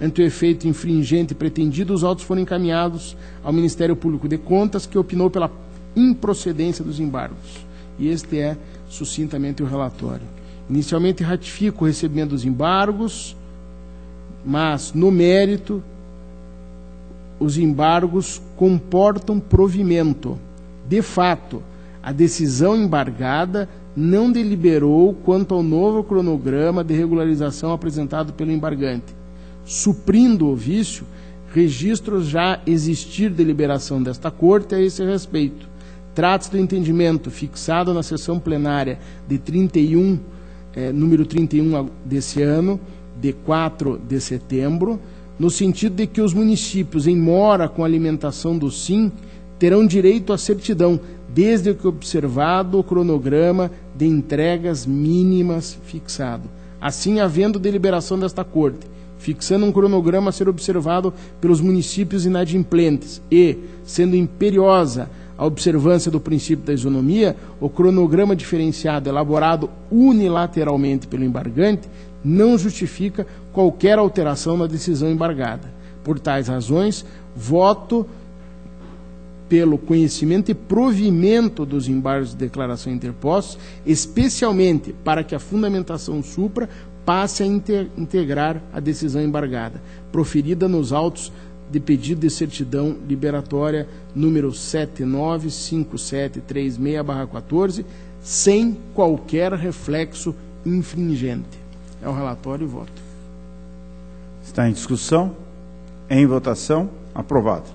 Ante o efeito infringente pretendido, os autos foram encaminhados ao Ministério Público de Contas, que opinou pela improcedência dos embargos. E este é, sucintamente, o relatório. Inicialmente, ratifico o recebimento dos embargos, mas, no mérito, os embargos comportam provimento. De fato, a decisão embargada não deliberou quanto ao novo cronograma de regularização apresentado pelo embargante. Suprindo o vício, registro já existir deliberação desta Corte a esse respeito. Trata-se do entendimento fixado na sessão plenária de número 31 desse ano, de 4 de setembro, no sentido de que os municípios em mora com alimentação do SIM terão direito à certidão, desde que observado o cronograma de entregas mínimas fixado. Assim, havendo deliberação desta Corte, fixando um cronograma a ser observado pelos municípios inadimplentes e, sendo imperiosa a observância do princípio da isonomia, o cronograma diferenciado elaborado unilateralmente pelo embargante não justifica qualquer alteração na decisão embargada. Por tais razões, voto pelo conhecimento e provimento dos embargos de declaração interpostos, especialmente para que a fundamentação supra passe a integrar a decisão embargada, proferida nos autos de pedido de certidão liberatória número 795736/14, sem qualquer reflexo infringente. É o relatório e voto. Está em discussão? Em votação? Aprovado.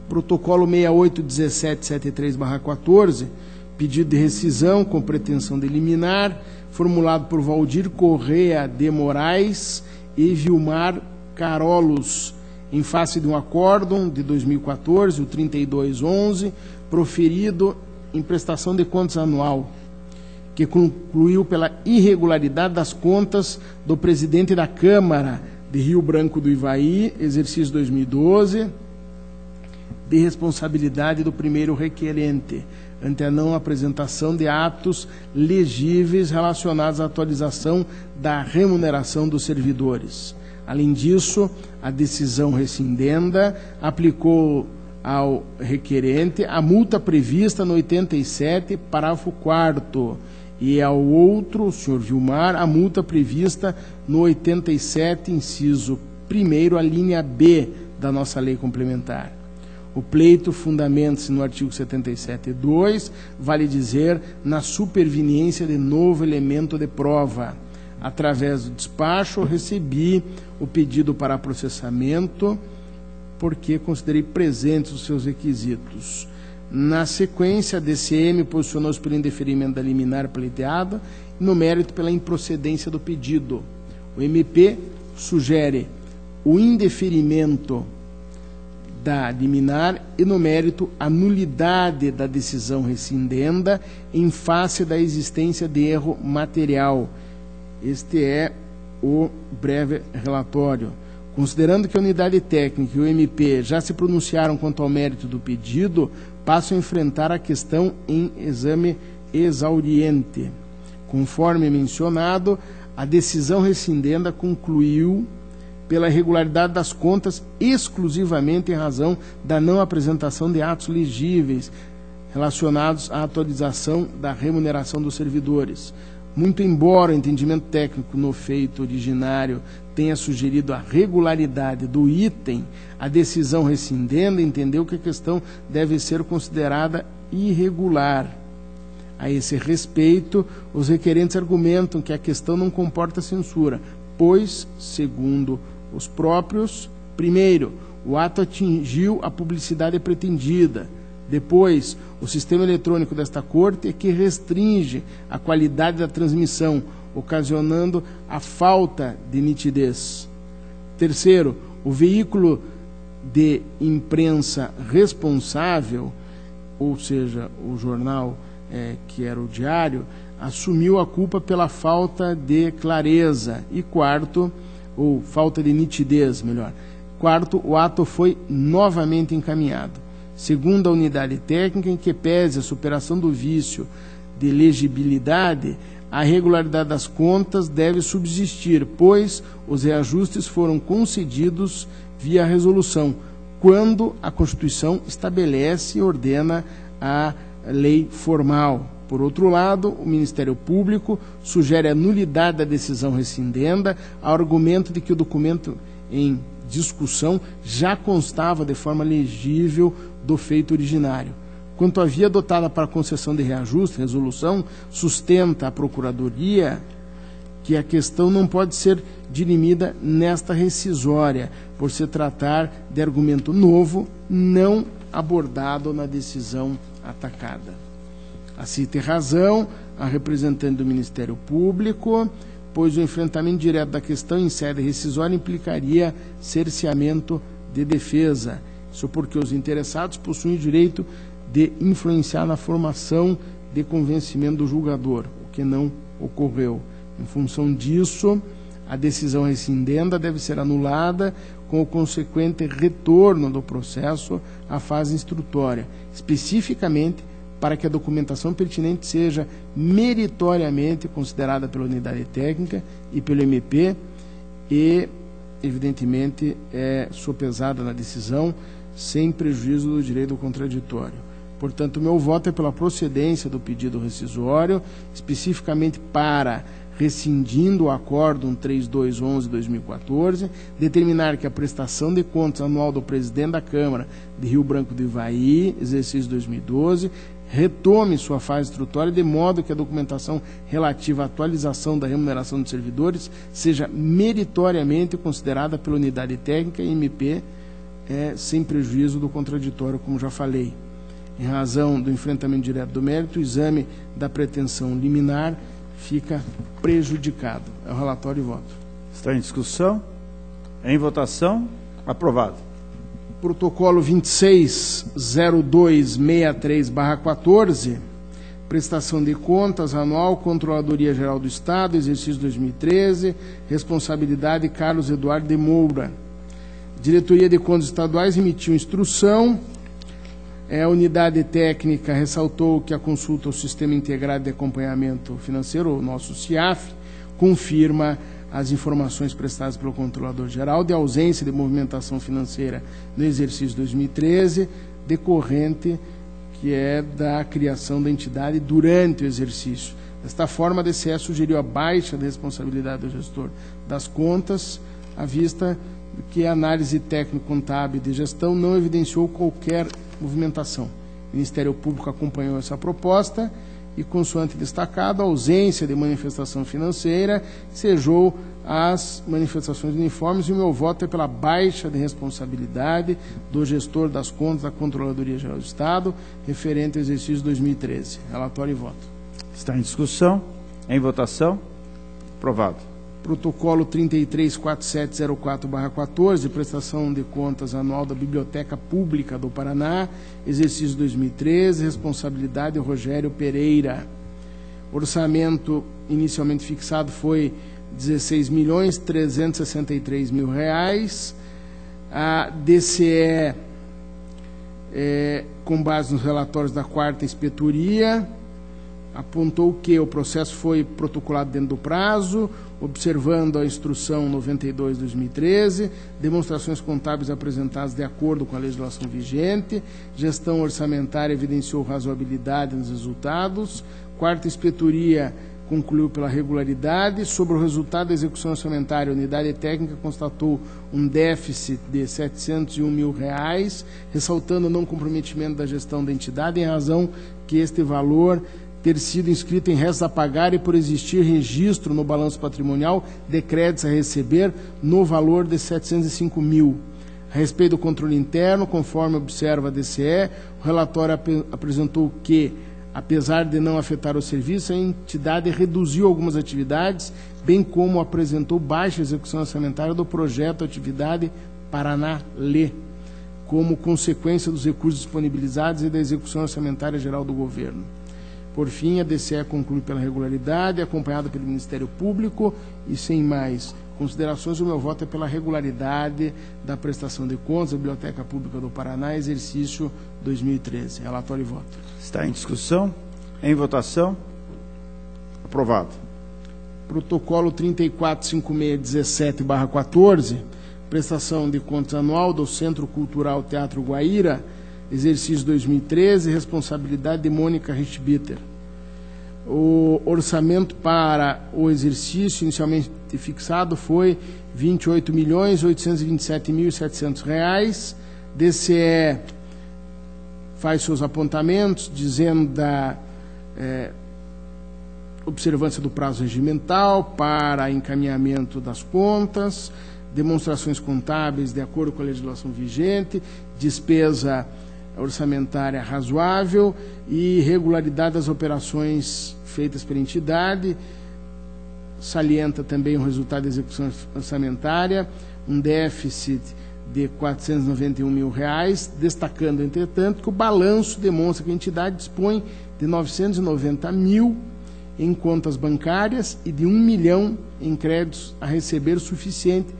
Protocolo 681773/14, pedido de rescisão com pretensão de liminar, formulado por Valdir Correa de Moraes e Vilmar Carolos, em face de um acórdão de 2014, o 3211, proferido em prestação de contas anual, que concluiu pela irregularidade das contas do presidente da Câmara de Rio Branco do Ivaí, exercício 2012, de responsabilidade do primeiro requerente, ante a não apresentação de atos legíveis relacionados à atualização da remuneração dos servidores. Além disso, a decisão rescindenda aplicou ao requerente a multa prevista no 87, parágrafo 4º, e ao outro, o senhor Vilmar, a multa prevista no 87, inciso 1º, a linha B da nossa lei complementar. O pleito fundamenta-se no artigo 77.2, vale dizer, na superveniência de novo elemento de prova. Através do despacho, recebi o pedido para processamento, porque considerei presentes os seus requisitos. Na sequência, a DCM posicionou-se pelo indeferimento da liminar pleiteada e no mérito pela improcedência do pedido. O MP sugere o indeferimento da liminar e no mérito a nulidade da decisão rescindenda em face da existência de erro material. Este é o breve relatório. Considerando que a unidade técnica e o MP já se pronunciaram quanto ao mérito do pedido, passo a enfrentar a questão em exame exauriente. Conforme mencionado, a decisão rescindenda concluiu pela irregularidade das contas exclusivamente em razão da não apresentação de atos legíveis relacionados à atualização da remuneração dos servidores. Muito embora o entendimento técnico no feito originário tenha sugerido a regularidade do item, a decisão rescindenda entendeu que a questão deve ser considerada irregular. A esse respeito, os requerentes argumentam que a questão não comporta censura, pois, segundo os próprios, primeiro, o ato atingiu a publicidade pretendida. Depois, o sistema eletrônico desta Corte é que restringe a qualidade da transmissão, ocasionando a falta de nitidez. Terceiro, o veículo de imprensa responsável, ou seja, o jornal que era o Diário, assumiu a culpa pela falta de clareza. E quarto, ou falta de nitidez, melhor. Quarto, o ato foi novamente encaminhado. Segundo a unidade técnica, em que pese a superação do vício de legibilidade, a regularidade das contas deve subsistir, pois os reajustes foram concedidos via resolução, quando a Constituição estabelece e ordena a lei formal. Por outro lado, o Ministério Público sugere a nulidade da decisão rescindenda, ao argumento de que o documento em discussão já constava de forma legível do feito originário. Quanto à via adotada para a concessão de reajuste, resolução, sustenta a Procuradoria que a questão não pode ser dirimida nesta rescisória, por se tratar de argumento novo, não abordado na decisão atacada. Assim tem razão a representante do Ministério Público, pois o enfrentamento direto da questão em sede rescisória implicaria cerceamento de defesa. Isso porque os interessados possuem o direito de influenciar na formação de convencimento do julgador, o que não ocorreu. Em função disso, a decisão rescindenda deve ser anulada com o consequente retorno do processo à fase instrutória, especificamente para que a documentação pertinente seja meritoriamente considerada pela unidade técnica e pelo MP e, evidentemente, sopesada na decisão, sem prejuízo do direito contraditório. Portanto, o meu voto é pela procedência do pedido rescisório, especificamente para, rescindindo o acórdão 3211/2014, determinar que a prestação de contas anual do presidente da Câmara de Rio Branco do Ivaí, exercício 2012, retome sua fase instrutória, de modo que a documentação relativa à atualização da remuneração dos servidores seja meritoriamente considerada pela unidade técnica e MP, sem prejuízo do contraditório, como já falei. Em razão do enfrentamento direto do mérito, o exame da pretensão liminar fica prejudicado. É o relatório e voto. Está em discussão? Em votação? Aprovado. Protocolo 260263/14, prestação de contas anual, Controladoria Geral do Estado, exercício 2013, responsabilidade Carlos Eduardo de Moura. Diretoria de Contas Estaduais emitiu instrução. A unidade técnica ressaltou que a consulta ao Sistema Integrado de Acompanhamento Financeiro, o nosso CIAF, confirma as informações prestadas pelo Controlador Geral de ausência de movimentação financeira no exercício 2013, decorrente que é da criação da entidade durante o exercício. Desta forma, a DCE sugeriu a baixa da responsabilidade do gestor das contas, à vista que a análise técnico-contábil de gestão não evidenciou qualquer movimentação. O Ministério Público acompanhou essa proposta e, consoante destacado, a ausência de manifestação financeira sejou as manifestações uniformes, e o meu voto é pela baixa de responsabilidade do gestor das contas da Controladoria Geral do Estado, referente ao exercício 2013. Relatório e voto. Está em discussão. Em votação. Aprovado. Protocolo 334704/14, prestação de contas anual da Biblioteca Pública do Paraná, exercício 2013, responsabilidade Rogério Pereira. Orçamento inicialmente fixado foi R$16.363.000. A DCE, com base nos relatórios da 4ª Inspetoria, apontou que o processo foi protocolado dentro do prazo, observando a instrução 92/2013, demonstrações contábeis apresentadas de acordo com a legislação vigente, gestão orçamentária evidenciou razoabilidade nos resultados, 4ª Inspetoria concluiu pela regularidade. Sobre o resultado da execução orçamentária, a unidade técnica constatou um déficit de R$701.000, ressaltando o não comprometimento da gestão da entidade, em razão que este valor ter sido inscrito em restos a pagar e por existir registro no balanço patrimonial de créditos a receber no valor de R$705.000. A respeito do controle interno, conforme observa a DCE, o relatório apresentou que, apesar de não afetar o serviço, a entidade reduziu algumas atividades, bem como apresentou baixa execução orçamentária do projeto Atividade Paraná-Lê, como consequência dos recursos disponibilizados e da execução orçamentária geral do governo. Por fim, a DCE conclui pela regularidade, acompanhada pelo Ministério Público, e sem mais considerações, o meu voto é pela regularidade da prestação de contas da Biblioteca Pública do Paraná, exercício 2013. Relatório e voto. Está em discussão. Em votação. Aprovado. Protocolo 345617/14, prestação de contas anual do Centro Cultural Teatro Guaíra, exercício 2013, responsabilidade de Mônica Richtbitter. O orçamento para o exercício inicialmente fixado foi R$ 28.827.700. DCE faz seus apontamentos, dizendo da observância do prazo regimental para encaminhamento das contas, demonstrações contábeis de acordo com a legislação vigente, despesa orçamentária razoável e regularidade das operações feitas pela entidade. Salienta também o resultado da execução orçamentária, um déficit de R$ 491.000, destacando, entretanto, que o balanço demonstra que a entidade dispõe de R$ 990.000 em contas bancárias e de R$ 1 milhão em créditos a receber, suficiente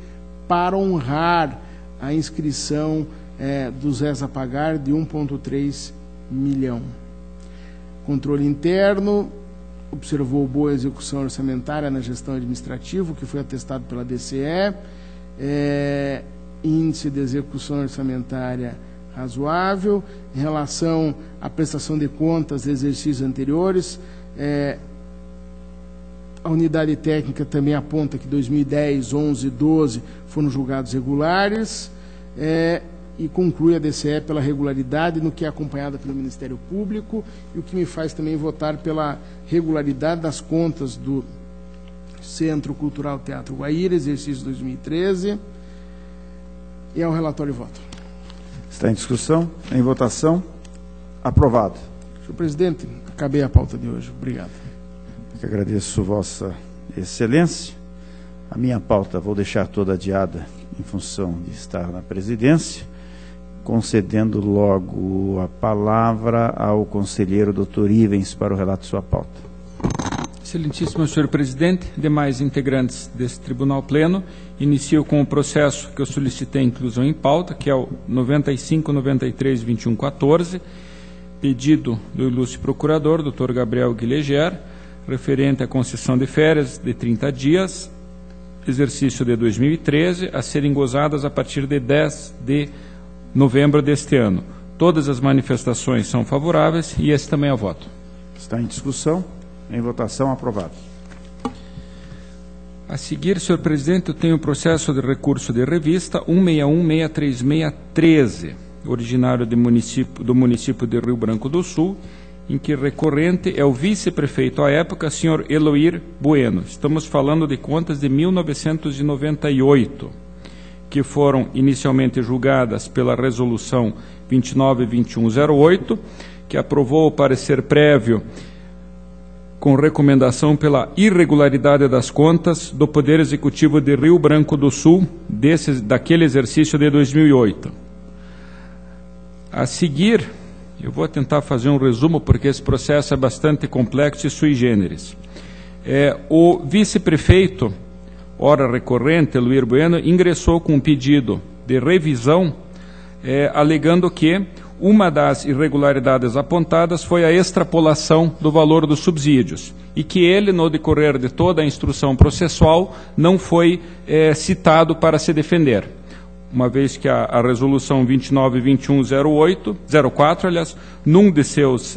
para honrar a inscrição dos restos a pagar de 1,3 milhão. Controle interno observou boa execução orçamentária na gestão administrativa, que foi atestado pela DCE, índice de execução orçamentária razoável. Em relação à prestação de contas de exercícios anteriores, a unidade técnica também aponta que 2010, 11 e 12 foram julgados regulares, e conclui a DCE pela regularidade no que é acompanhada pelo Ministério Público, e o que me faz também votar pela regularidade das contas do Centro Cultural Teatro Guaíra, exercício 2013, e ao relatório e voto. Está em discussão, em votação. Aprovado. Senhor presidente, acabei a pauta de hoje. Obrigado. Eu que agradeço Vossa Excelência. A minha pauta vou deixar toda adiada em função de estar na presidência, concedendo logo a palavra ao conselheiro Dr. Ivens para o relato de sua pauta. Excelentíssimo senhor presidente, demais integrantes desse tribunal pleno, inicio com o processo que eu solicitei inclusão em pauta, que é o 95-93-2114, pedido do ilustre procurador, Dr. Gabriel Guileger, referente à concessão de férias de 30 dias, exercício de 2013, a serem gozadas a partir de 10 de novembro deste ano. Todas as manifestações são favoráveis e esse também é o voto. Está em discussão. Em votação, aprovado. A seguir, senhor presidente, eu tenho o processo de recurso de revista 161-63613, originário do município de Rio Branco do Sul, em que recorrente é o vice-prefeito à época, senhor Eloir Bueno. Estamos falando de contas de 1998, que foram inicialmente julgadas pela resolução 29.2108, que aprovou o parecer prévio com recomendação pela irregularidade das contas do Poder Executivo de Rio Branco do Sul, daquele exercício de 2008. A seguir, eu vou tentar fazer um resumo, porque esse processo é bastante complexo e sui generis. O vice-prefeito, ora recorrente, Eloir Bueno, ingressou com um pedido de revisão, alegando que uma das irregularidades apontadas foi a extrapolação do valor dos subsídios e que ele, no decorrer de toda a instrução processual, não foi citado para se defender, uma vez que a resolução 29.2104, aliás, num de seus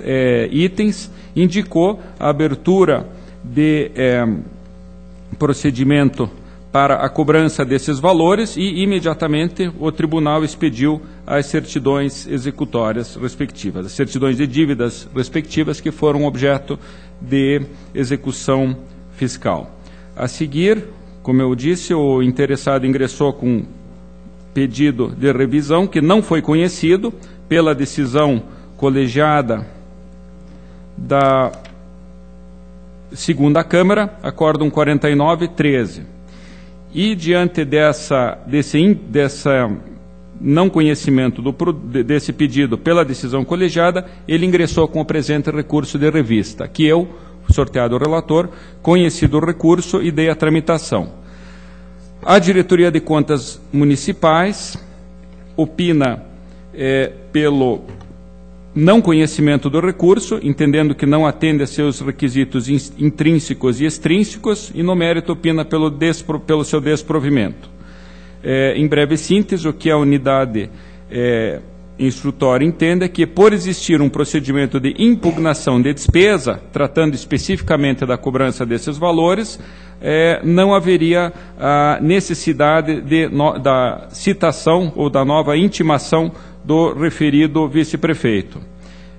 itens, indicou a abertura de procedimento para a cobrança desses valores e, imediatamente, o tribunal expediu as certidões executórias respectivas, as certidões de dívidas respectivas que foram objeto de execução fiscal. A seguir, como eu disse, o interessado ingressou com pedido de revisão que não foi conhecido pela decisão colegiada da segunda Câmara, acórdão 49-13. E, diante desse não conhecimento desse pedido pela decisão colegiada, ele ingressou com o presente recurso de revista, que eu, sorteado o relator, conheci do recurso e dei a tramitação. A Diretoria de Contas Municipais opina pelo não conhecimento do recurso, entendendo que não atende a seus requisitos intrínsecos e extrínsecos, e no mérito opina pelo seu desprovimento. Em breve síntese, o que a unidade instrutória entende é que, por existir um procedimento de impugnação de despesa, tratando especificamente da cobrança desses valores, não haveria a necessidade da citação ou da nova intimação do referido vice-prefeito.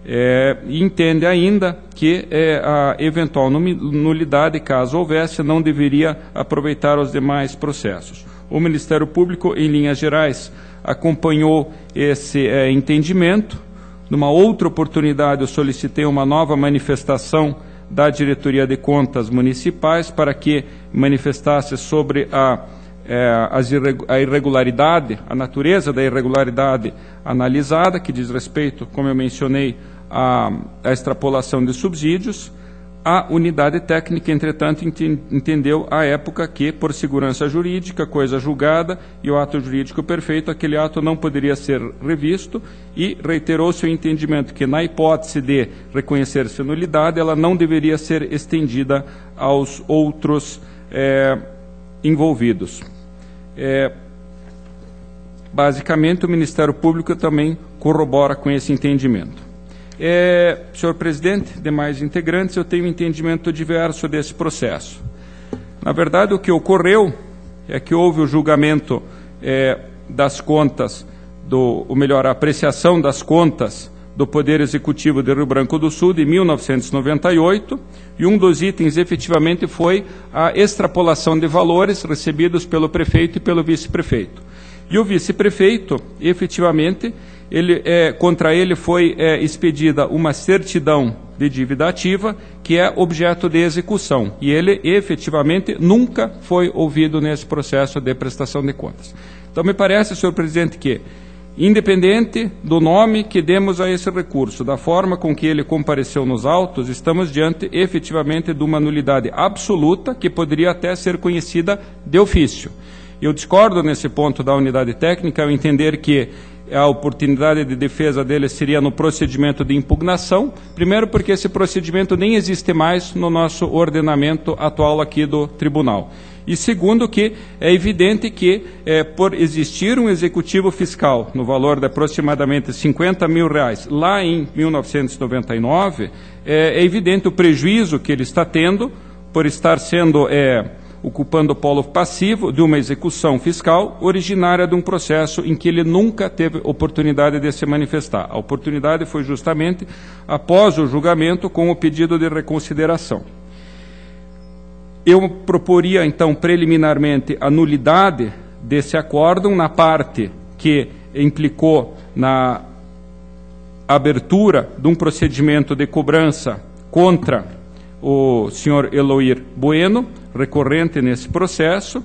E entende ainda que a eventual nulidade, caso houvesse, não deveria aproveitar os demais processos. O Ministério Público, em linhas gerais, acompanhou esse entendimento. Numa outra oportunidade, eu solicitei uma nova manifestação da Diretoria de Contas Municipais para que manifestasse sobre a irregularidade, a natureza da irregularidade analisada, que diz respeito, como eu mencionei, à extrapolação de subsídios. A unidade técnica, entretanto, entendeu à época que, por segurança jurídica, coisa julgada e o ato jurídico perfeito, aquele ato não poderia ser revisto e reiterou seu entendimento que, na hipótese de reconhecer-se nulidade, ela não deveria ser estendida aos outros envolvidos. Basicamente, o Ministério Público também corrobora com esse entendimento. Senhor presidente, demais integrantes, eu tenho um entendimento diverso desse processo. Na verdade, o que ocorreu é que houve o julgamento das contas, a apreciação das contas do Poder Executivo de Rio Branco do Sul de 1998, e um dos itens efetivamente foi a extrapolação de valores recebidos pelo prefeito e pelo vice-prefeito. E o vice-prefeito, efetivamente, contra ele foi expedida uma certidão de dívida ativa, que é objeto de execução, e ele efetivamente nunca foi ouvido nesse processo de prestação de contas. Então, me parece, senhor presidente, que, independente do nome que demos a esse recurso, da forma com que ele compareceu nos autos, estamos diante, efetivamente, de uma nulidade absoluta que poderia até ser conhecida de ofício. Eu discordo nesse ponto da unidade técnica, ao entender que a oportunidade de defesa dele seria no procedimento de impugnação, primeiro porque esse procedimento nem existe mais no nosso ordenamento atual aqui do tribunal. E segundo que é evidente que, por existir um executivo fiscal no valor de aproximadamente R$50 mil lá em 1999, é evidente o prejuízo que ele está tendo por estar sendo ocupando o polo passivo de uma execução fiscal originária de um processo em que ele nunca teve oportunidade de se manifestar. A oportunidade foi justamente após o julgamento com o pedido de reconsideração. Eu proporia, então, preliminarmente, a nulidade desse acórdão na parte que implicou na abertura de um procedimento de cobrança contra o senhor Eloir Bueno, recorrente nesse processo,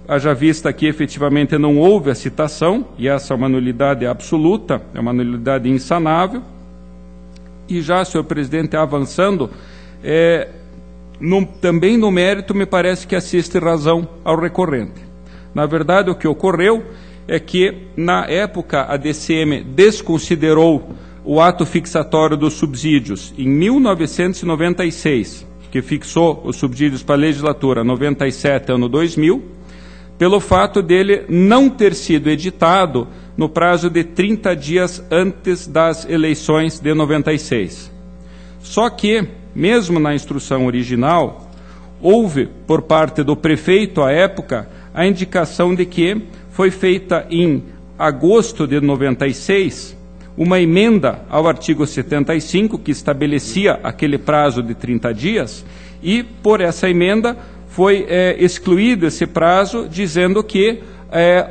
haja vista que efetivamente não houve a citação, e essa é uma nulidade absoluta, é uma nulidade insanável. E já, senhor presidente, avançando, também no mérito, me parece que assiste razão ao recorrente. Na verdade, o que ocorreu é que, na época, a DCM desconsiderou o ato fixatório dos subsídios em 1996, que fixou os subsídios para a legislatura 97 ano 2000, pelo fato dele não ter sido editado no prazo de 30 dias antes das eleições de 96. Só que, mesmo na instrução original, houve, por parte do prefeito à época, a indicação de que foi feita em agosto de 96 uma emenda ao artigo 75, que estabelecia aquele prazo de 30 dias, e por essa emenda foi excluído esse prazo, dizendo que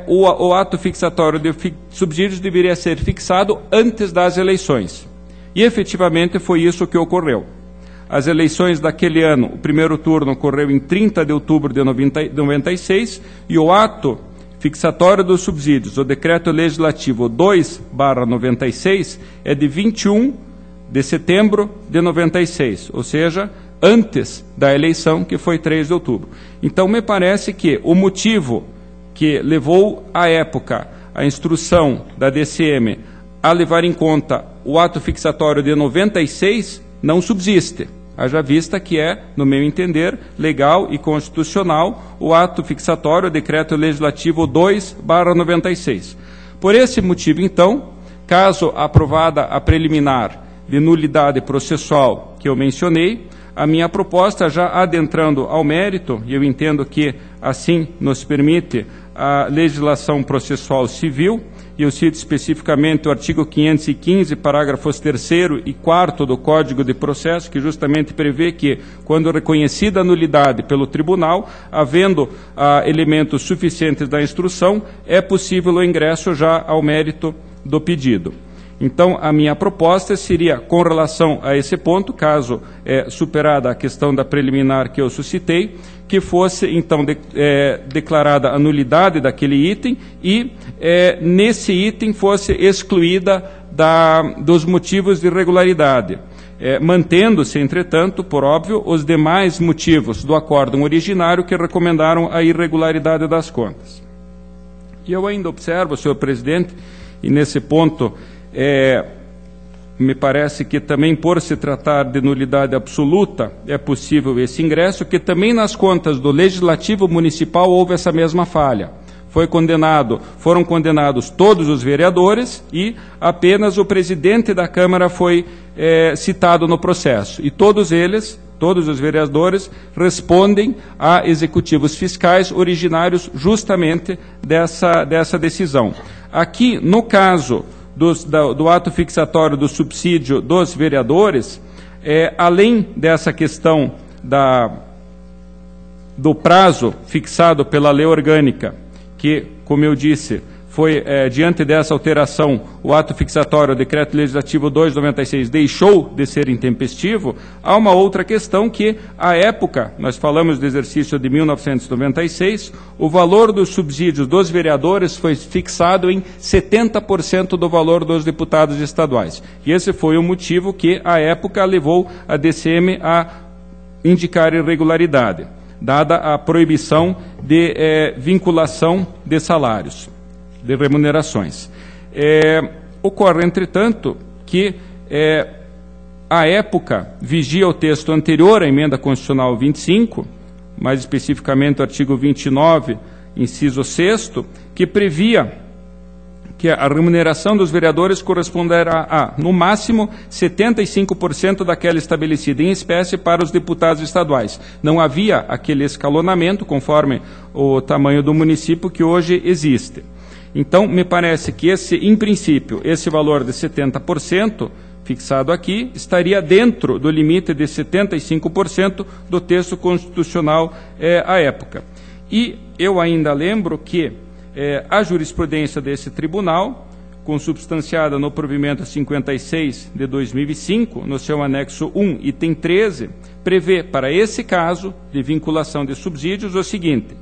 o ato fixatório de subsídios deveria ser fixado antes das eleições. E efetivamente foi isso que ocorreu. As eleições daquele ano, o primeiro turno ocorreu em 30 de outubro de 96, e o ato fixatório dos subsídios, o decreto legislativo 2/96, é de 21 de setembro de 96, ou seja, antes da eleição, que foi 3 de outubro. Então, me parece que o motivo que levou, à época, a instrução da DCM a levar em conta o ato fixatório de 96 não subsiste. Haja vista que é, no meu entender, legal e constitucional o ato fixatório, o decreto legislativo 2/96. Por esse motivo, então, caso aprovada a preliminar de nulidade processual que eu mencionei, a minha proposta, já adentrando ao mérito, e eu entendo que assim nos permite a legislação processual civil, e eu cito especificamente o artigo 515, parágrafos 3º e 4º do Código de Processo, que justamente prevê que, quando reconhecida a nulidade pelo tribunal, havendo elementos suficientes da instrução, é possível o ingresso já ao mérito do pedido. Então, a minha proposta seria, com relação a esse ponto, caso superada a questão da preliminar que eu suscitei, que fosse, então, declarada a nulidade daquele item e, nesse item, fosse excluída dos motivos de irregularidade, mantendo-se, entretanto, por óbvio, os demais motivos do acórdão originário que recomendaram a irregularidade das contas. E eu ainda observo, senhor presidente, e nesse ponto me parece que também, por se tratar de nulidade absoluta, é possível esse ingresso, que também nas contas do Legislativo Municipal houve essa mesma falha. Foram condenados todos os vereadores e apenas o presidente da Câmara foi citado no processo. E todos os vereadores, respondem a executivos fiscais originários justamente dessa decisão. Aqui, no caso do ato fixatório do subsídio dos vereadores, além dessa questão do prazo fixado pela lei orgânica, que, como eu disse, diante dessa alteração, o ato fixatório, o Decreto Legislativo 296, deixou de ser intempestivo. Há uma outra questão que, à época, nós falamos do exercício de 1996, o valor dos subsídios dos vereadores foi fixado em 70% do valor dos deputados estaduais. E esse foi o motivo que, à época, levou a DCM a indicar irregularidade, dada a proibição de vinculação de salários, de remunerações. Ocorre, entretanto, que, à época, vigia o texto anterior à Emenda Constitucional 25, mais especificamente o artigo 29, inciso 6º, que previa que a remuneração dos vereadores corresponderá a, no máximo, 75% daquela estabelecida em espécie para os deputados estaduais. Não havia aquele escalonamento, conforme o tamanho do município, que hoje existe. Então, me parece que, em princípio, esse valor de 70%, fixado aqui, estaria dentro do limite de 75% do texto constitucional à época. E eu ainda lembro que a jurisprudência desse tribunal, consubstanciada no provimento 56 de 2005, no seu anexo 1, item 13, prevê, para esse caso de vinculação de subsídios, o seguinte: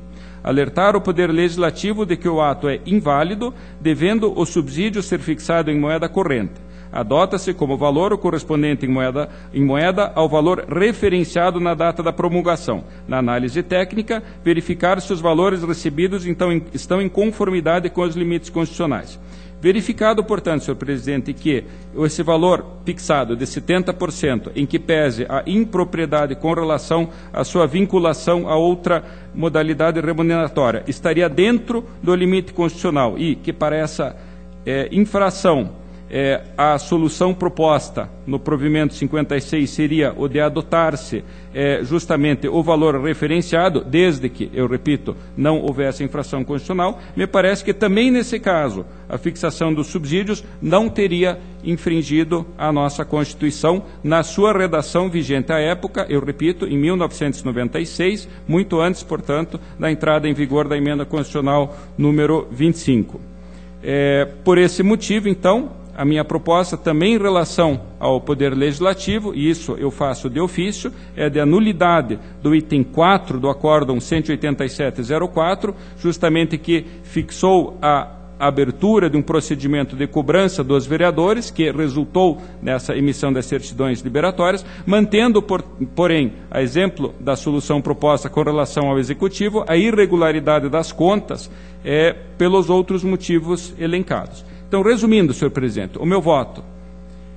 alertar o Poder Legislativo de que o ato é inválido, devendo o subsídio ser fixado em moeda corrente. Adota-se como valor o correspondente em moeda ao valor referenciado na data da promulgação. Na análise técnica, verificar se os valores recebidos estão em conformidade com os limites constitucionais. Verificado, portanto, senhor presidente, que esse valor fixado de 70%, em que pese a impropriedade com relação à sua vinculação a outra modalidade remuneratória, estaria dentro do limite constitucional e que, para essa infração, a solução proposta no provimento 56 seria o de adotar-se justamente o valor referenciado, desde que, eu repito, não houvesse infração constitucional. Me parece que também nesse caso a fixação dos subsídios não teria infringido a nossa Constituição na sua redação vigente à época, eu repito, em 1996, muito antes, portanto, da entrada em vigor da Emenda Constitucional número 25. Por esse motivo, então, a minha proposta também em relação ao Poder Legislativo, e isso eu faço de ofício, é de a nulidade do item 4 do Acórdão 18704, justamente que fixou a abertura de um procedimento de cobrança dos vereadores, que resultou nessa emissão das certidões liberatórias, mantendo, porém, a exemplo da solução proposta com relação ao Executivo, a irregularidade das contas pelos outros motivos elencados. Então, resumindo, senhor presidente, o meu voto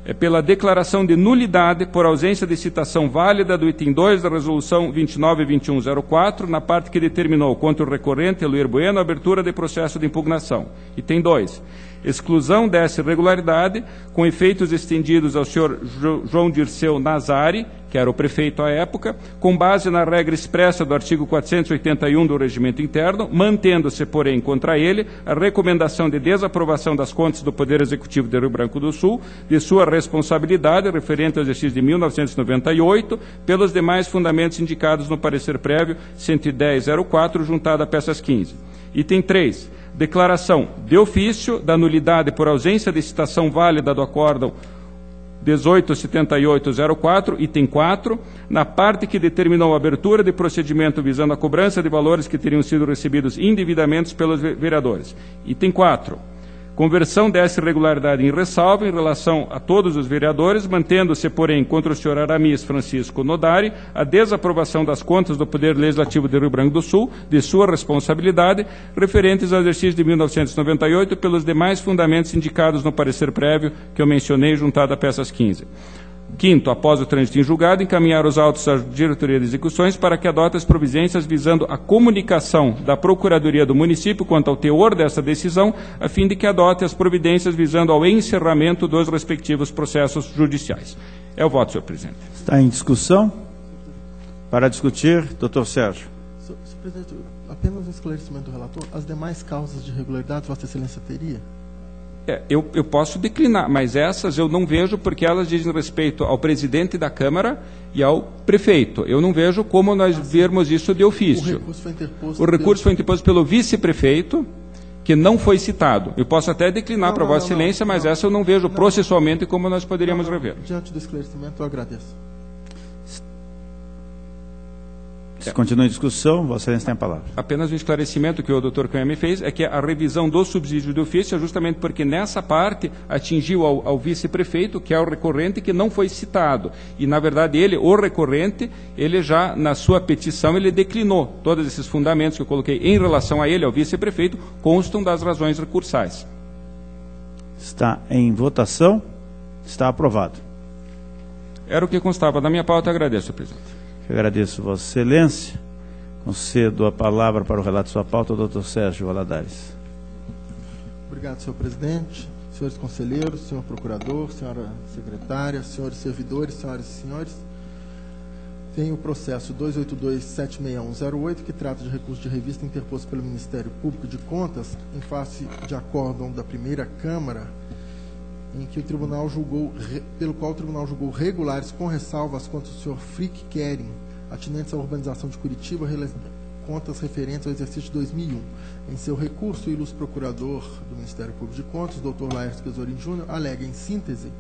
é pela declaração de nulidade por ausência de citação válida do item 2 da Resolução 29.2104, na parte que determinou contra o recorrente, Eluir Bueno, a abertura de processo de impugnação. Item 2. Exclusão dessa irregularidade, com efeitos estendidos ao senhor João Dirceu Nazari, que era o prefeito à época, com base na regra expressa do artigo 481 do Regimento Interno, mantendo-se, porém, contra ele a recomendação de desaprovação das contas do Poder Executivo de Rio Branco do Sul, de sua responsabilidade referente ao exercício de 1998, pelos demais fundamentos indicados no parecer prévio 110.04, juntado a peças 15. Item 3. Declaração de ofício da nulidade por ausência de citação válida do acórdão 187804, item 4, na parte que determinou a abertura de procedimento visando a cobrança de valores que teriam sido recebidos indevidamente pelos vereadores. Item 4. Conversão dessa irregularidade em ressalva em relação a todos os vereadores, mantendo-se, porém, contra o senhor Aramis Francisco Nodari, a desaprovação das contas do Poder Legislativo de Rio Branco do Sul, de sua responsabilidade, referentes ao exercício de 1998, pelos demais fundamentos indicados no parecer prévio que eu mencionei, juntado a peças 15. Quinto, após o trânsito em julgado, encaminhar os autos à Diretoria de Execuções para que adote as providências visando a comunicação da Procuradoria do município quanto ao teor dessa decisão, a fim de que adote as providências visando ao encerramento dos respectivos processos judiciais. É o voto, senhor presidente. Está em discussão? Para discutir, doutor Sérgio. Senhor presidente, apenas um esclarecimento do relator. As demais causas de irregularidade, Vossa Excelência teria? Eu posso declinar, mas essas eu não vejo porque elas dizem respeito ao presidente da Câmara e ao prefeito. Eu não vejo como nós vermos isso de ofício. O recurso foi interposto, foi interposto pelo vice-prefeito que não foi citado. Eu posso até declinar para Vossa Excelência, mas essa eu não vejo processualmente como nós poderíamos rever. Diante do esclarecimento, eu agradeço. Se continua a discussão, Vossa Excelência tem a palavra. Apenas um esclarecimento que o Dr. Cunha me fez é que a revisão do subsídio de ofício é justamente porque nessa parte atingiu ao vice-prefeito, que é o recorrente, que não foi citado. E, na verdade, o recorrente, ele já, na sua petição, ele declinou. Todos esses fundamentos que eu coloquei em relação a ele, ao vice-prefeito, constam das razões recursais. Está em votação. Está aprovado. Era o que constava da minha pauta. Agradeço, senhor presidente. Eu agradeço Vossa Excelência. Concedo a palavra para o relato de sua pauta ao Dr. Sérgio Valadares. Obrigado, senhor presidente, senhores conselheiros, senhor procurador, senhora secretária, senhores servidores, senhoras e senhores. Tem o processo 282-76108, que trata de recurso de revista interposto pelo Ministério Público de Contas, em face de acórdão da primeira Câmara, em que o tribunal julgou, pelo qual o tribunal julgou regulares com ressalva as contas do senhor Frick Kering, atinentes à urbanização de Curitiba, contas referentes ao exercício de 2001. Em seu recurso, o ilustre procurador do Ministério Público de Contas, Dr. Laércio Pesorim Júnior, alega, em síntese,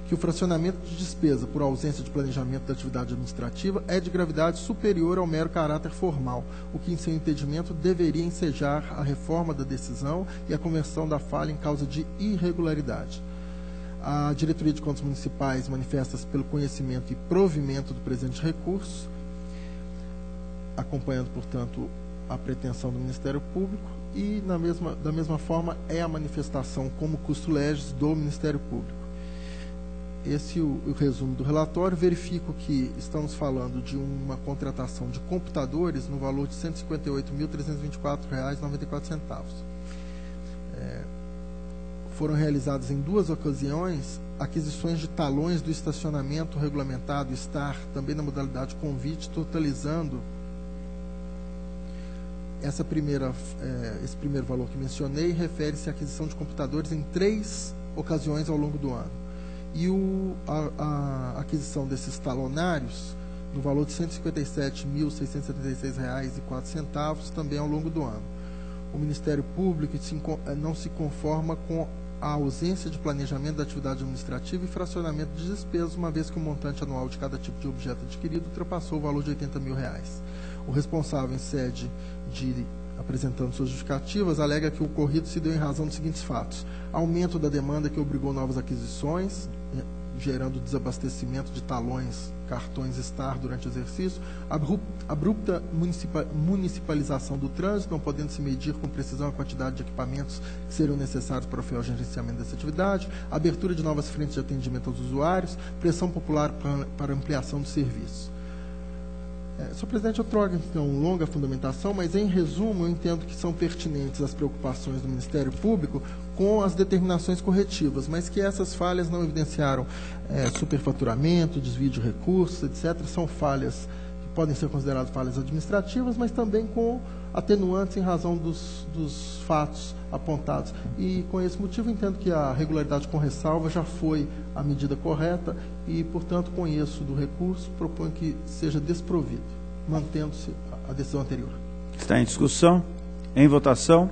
que o fracionamento de despesa por ausência de planejamento da atividade administrativa é de gravidade superior ao mero caráter formal, o que, em seu entendimento, deveria ensejar a reforma da decisão e a conversão da falha em causa de irregularidade. A Diretoria de Contas Municipais manifesta-se pelo conhecimento e provimento do presente recurso, acompanhando, portanto, a pretensão do Ministério Público e, da mesma forma, é a manifestação como custo legis do Ministério Público. Esse é o resumo do relatório. Verifico que estamos falando de uma contratação de computadores no valor de R$ 158.324,94. Foram realizadas em 2 ocasiões aquisições de talões do estacionamento regulamentado STAR, também na modalidade convite, totalizando esse primeiro valor que mencionei, refere-se à aquisição de computadores em 3 ocasiões ao longo do ano. E a aquisição desses talonários, no valor de R$ 157.676,04, também ao longo do ano. O Ministério Público não se conforma com a ausência de planejamento da atividade administrativa e fracionamento de despesas, uma vez que o montante anual de cada tipo de objeto adquirido ultrapassou o valor de R$ 80 mil. O responsável, em sede de apresentando suas justificativas, alega que o ocorrido se deu em razão dos seguintes fatos: aumento da demanda que obrigou novas aquisições, gerando desabastecimento de talões, cartões STAR durante o exercício, abrupta municipalização do trânsito, não podendo se medir com precisão a quantidade de equipamentos que seriam necessários para o fiel gerenciamento dessa atividade, abertura de novas frentes de atendimento aos usuários, pressão popular para ampliação do serviço. Senhor presidente, eu trago então longa fundamentação, mas em resumo eu entendo que são pertinentes as preocupações do Ministério Público com as determinações corretivas, mas que essas falhas não evidenciaram superfaturamento, desvio de recursos, etc. São falhas que podem ser consideradas falhas administrativas, mas também com atenuantes em razão dos fatos apontados. E com esse motivo entendo que a regularidade com ressalva já foi a medida correta e, portanto, conheço do recurso, proponho que seja desprovido, mantendo-se a decisão anterior. Está em discussão. Em votação.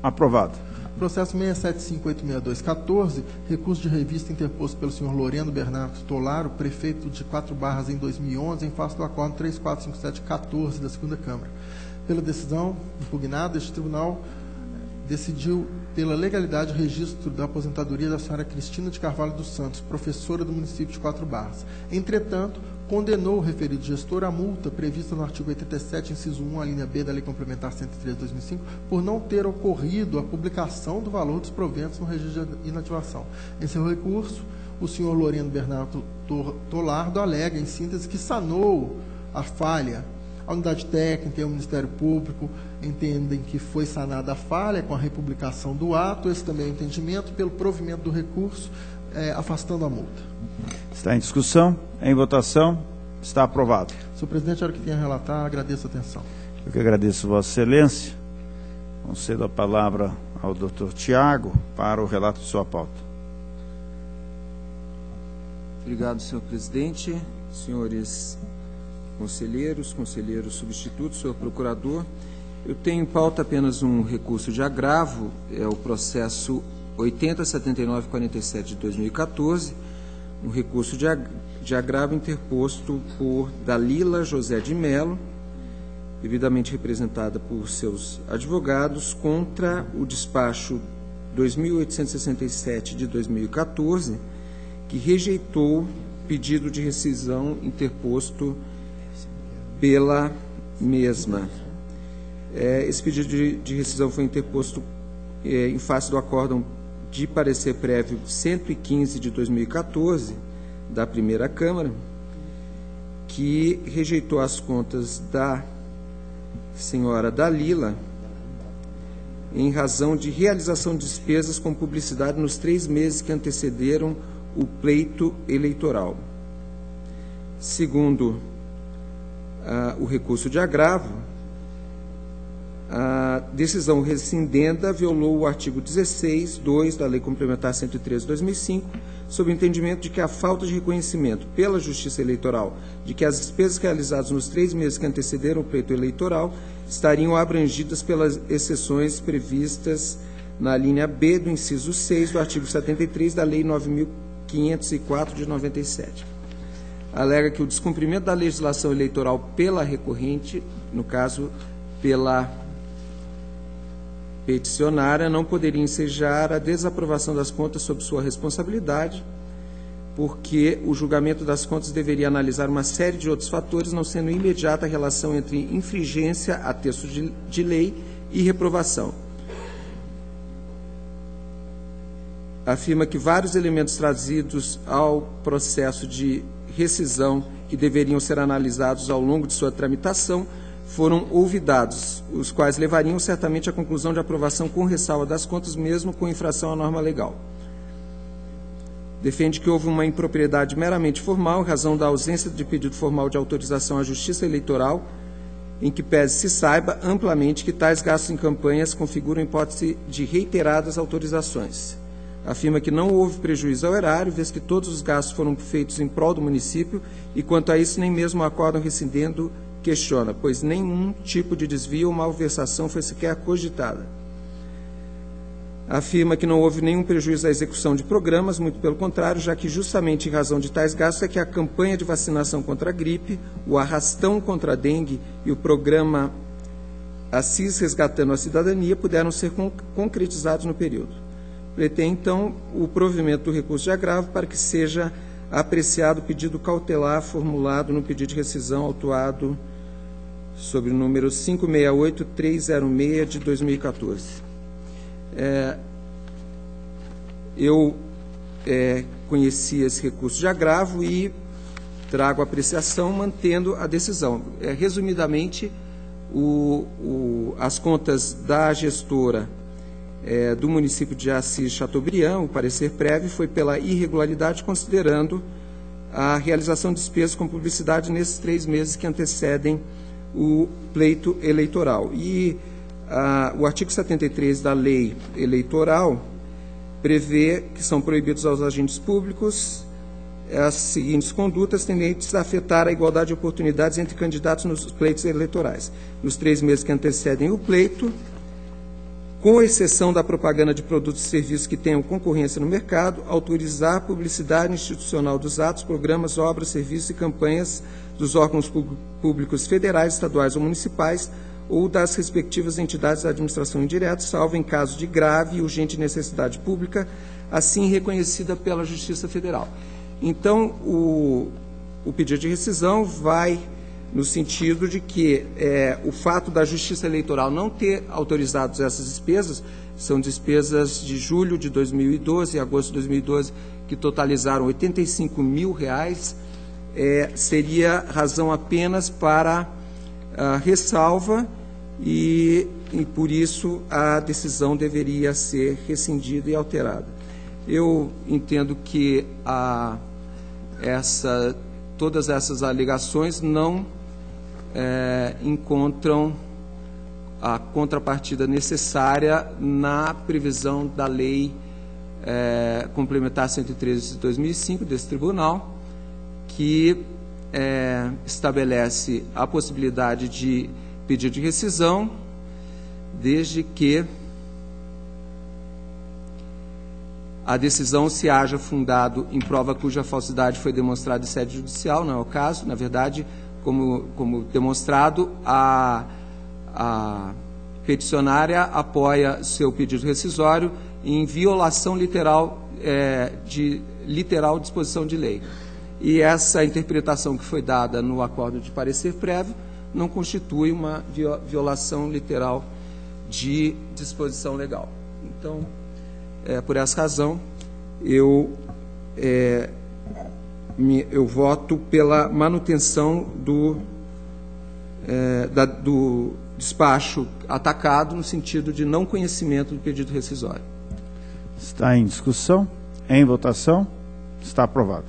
Aprovado. Processo 675.862.14, recurso de revista interposto pelo senhor Loreno Bernardo Tolaro, prefeito de 4 Barras em 2011, em face do acordo 3457-14 da segunda Câmara. Pela decisão impugnada, este tribunal decidiu pela legalidade o registro da aposentadoria da senhora Cristina de Carvalho dos Santos, professora do município de 4 Barras. Entretanto, condenou o referido gestor à multa prevista no artigo 87, inciso 1, a linha B da Lei Complementar 103/2005, por não ter ocorrido a publicação do valor dos proventos no registro de inativação. Em seu recurso, o senhor Loreno Bernardo Tolardo alega, em síntese, que sanou a falha. A unidade técnica e o Ministério Público entendem que foi sanada a falha com a republicação do ato, esse também é o entendimento, pelo provimento do recurso, afastando a multa. Está em discussão. Em votação. Está aprovado. Senhor presidente, era o que tinha a relatar, agradeço a atenção. Eu que agradeço Vossa Excelência. Concedo a palavra ao Dr. Tiago para o relato de sua pauta. Obrigado, senhor presidente, senhores conselheiros substitutos, senhor procurador. Eu tenho em pauta apenas um recurso de agravo, é o processo 807947 de 2014, um recurso de agravo interposto por Dalila José de Mello, devidamente representada por seus advogados, contra o despacho 2867 de 2014, que rejeitou pedido de rescisão interposto pela mesma. Esse pedido de rescisão foi interposto em face do acórdão de parecer prévio 115 de 2014, da primeira Câmara, que rejeitou as contas da senhora Dalila em razão de realização de despesas com publicidade nos 3 meses que antecederam o pleito eleitoral. Segundo o recurso de agravo, a decisão rescindenda violou o artigo 16(2) da Lei Complementar 113 de 2005, sob o entendimento de que a falta de reconhecimento pela Justiça Eleitoral de que as despesas realizadas nos 3 meses que antecederam o pleito eleitoral estariam abrangidas pelas exceções previstas na linha B do inciso 6 do artigo 73 da Lei 9.504 de 97. Alega que o descumprimento da legislação eleitoral pela recorrente, no caso, pela peticionária, não poderia ensejar a desaprovação das contas sob sua responsabilidade, porque o julgamento das contas deveria analisar uma série de outros fatores, não sendo imediata a relação entre infringência a texto de lei e reprovação. Afirma que vários elementos trazidos ao processo de rescisão que deveriam ser analisados ao longo de sua tramitação foram olvidados, os quais levariam certamente à conclusão de aprovação com ressalva das contas, mesmo com infração à norma legal. Defende que houve uma impropriedade meramente formal, em razão da ausência de pedido formal de autorização à Justiça Eleitoral, em que pese se saiba amplamente que tais gastos em campanhas configuram hipótese de reiteradas autorizações. Afirma que não houve prejuízo ao erário, vez que todos os gastos foram feitos em prol do município, e quanto a isso nem mesmo o acórdão rescindendo questiona, pois nenhum tipo de desvio ou malversação foi sequer cogitada. Afirma que não houve nenhum prejuízo à execução de programas, muito pelo contrário, já que justamente em razão de tais gastos é que a campanha de vacinação contra a gripe, o arrastão contra a dengue e o programa Assis Resgatando a Cidadania puderam ser concretizados no período. Pretende, então, o provimento do recurso de agravo para que seja apreciado o pedido cautelar formulado no pedido de rescisão autuado sobre o número 568306 de 2014. Eu conheci esse recurso de agravo e trago apreciação mantendo a decisão. Resumidamente, as contas da gestora do município de Assis Chateaubriand, o parecer prévio foi pela irregularidade, considerando a realização de despesas com publicidade nesses 3 meses que antecedem o pleito eleitoral. E o artigo 73 da Lei Eleitoral prevê que são proibidos aos agentes públicos as seguintes condutas tendentes a afetar a igualdade de oportunidades entre candidatos nos pleitos eleitorais. Nos 3 meses que antecedem o pleito, com exceção da propaganda de produtos e serviços que tenham concorrência no mercado, autorizar a publicidade institucional dos atos, programas, obras, serviços e campanhas dos órgãos públicos federais, estaduais ou municipais ou das respectivas entidades da administração indireta, salvo em caso de grave e urgente necessidade pública, assim reconhecida pela Justiça Federal. Então, o pedido de rescisão vai no sentido de que o fato da Justiça Eleitoral não ter autorizado essas despesas, são despesas de julho de 2012 e agosto de 2012, que totalizaram R$ 85 mil, seria razão apenas para ressalva e por isso a decisão deveria ser rescindida e alterada. Eu entendo que todas essas alegações não encontram a contrapartida necessária na previsão da Lei Complementar 113 de 2005 desse tribunal, que estabelece a possibilidade de pedido de rescisão desde que a decisão se haja fundado em prova cuja falsidade foi demonstrada em sede judicial, não é o caso. Na verdade, como demonstrado, a peticionária apoia seu pedido rescisório em violação literal de disposição de lei. E essa interpretação que foi dada no acordo de parecer prévio não constitui uma violação literal de disposição legal. Então, por essa razão, eu voto pela manutenção do despacho atacado no sentido de não conhecimento do pedido rescisório. Está em discussão, em votação, está aprovado.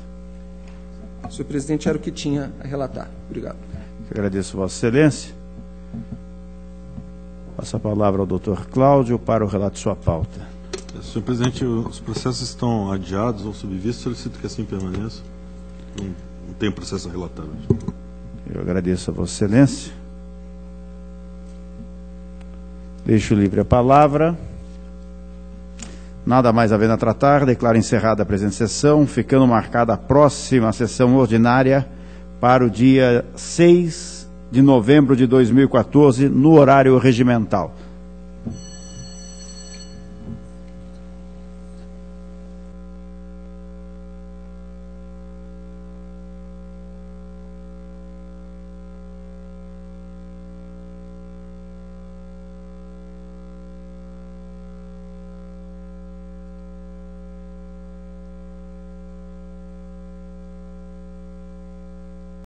Senhor presidente, era o que tinha a relatar. Obrigado. Agradeço, Vossa Excelência. Passo a palavra ao doutor Cláudio para o relato de sua pauta. Senhor presidente, os processos estão adiados ou subvistos, solicito que assim permaneça. Não tem processo a relatar hoje. Eu agradeço a Vossa Excelência. Deixo livre a palavra. Nada mais havendo a tratar, declaro encerrada a presente sessão, ficando marcada a próxima sessão ordinária para o dia 6 de novembro de 2014, no horário regimental.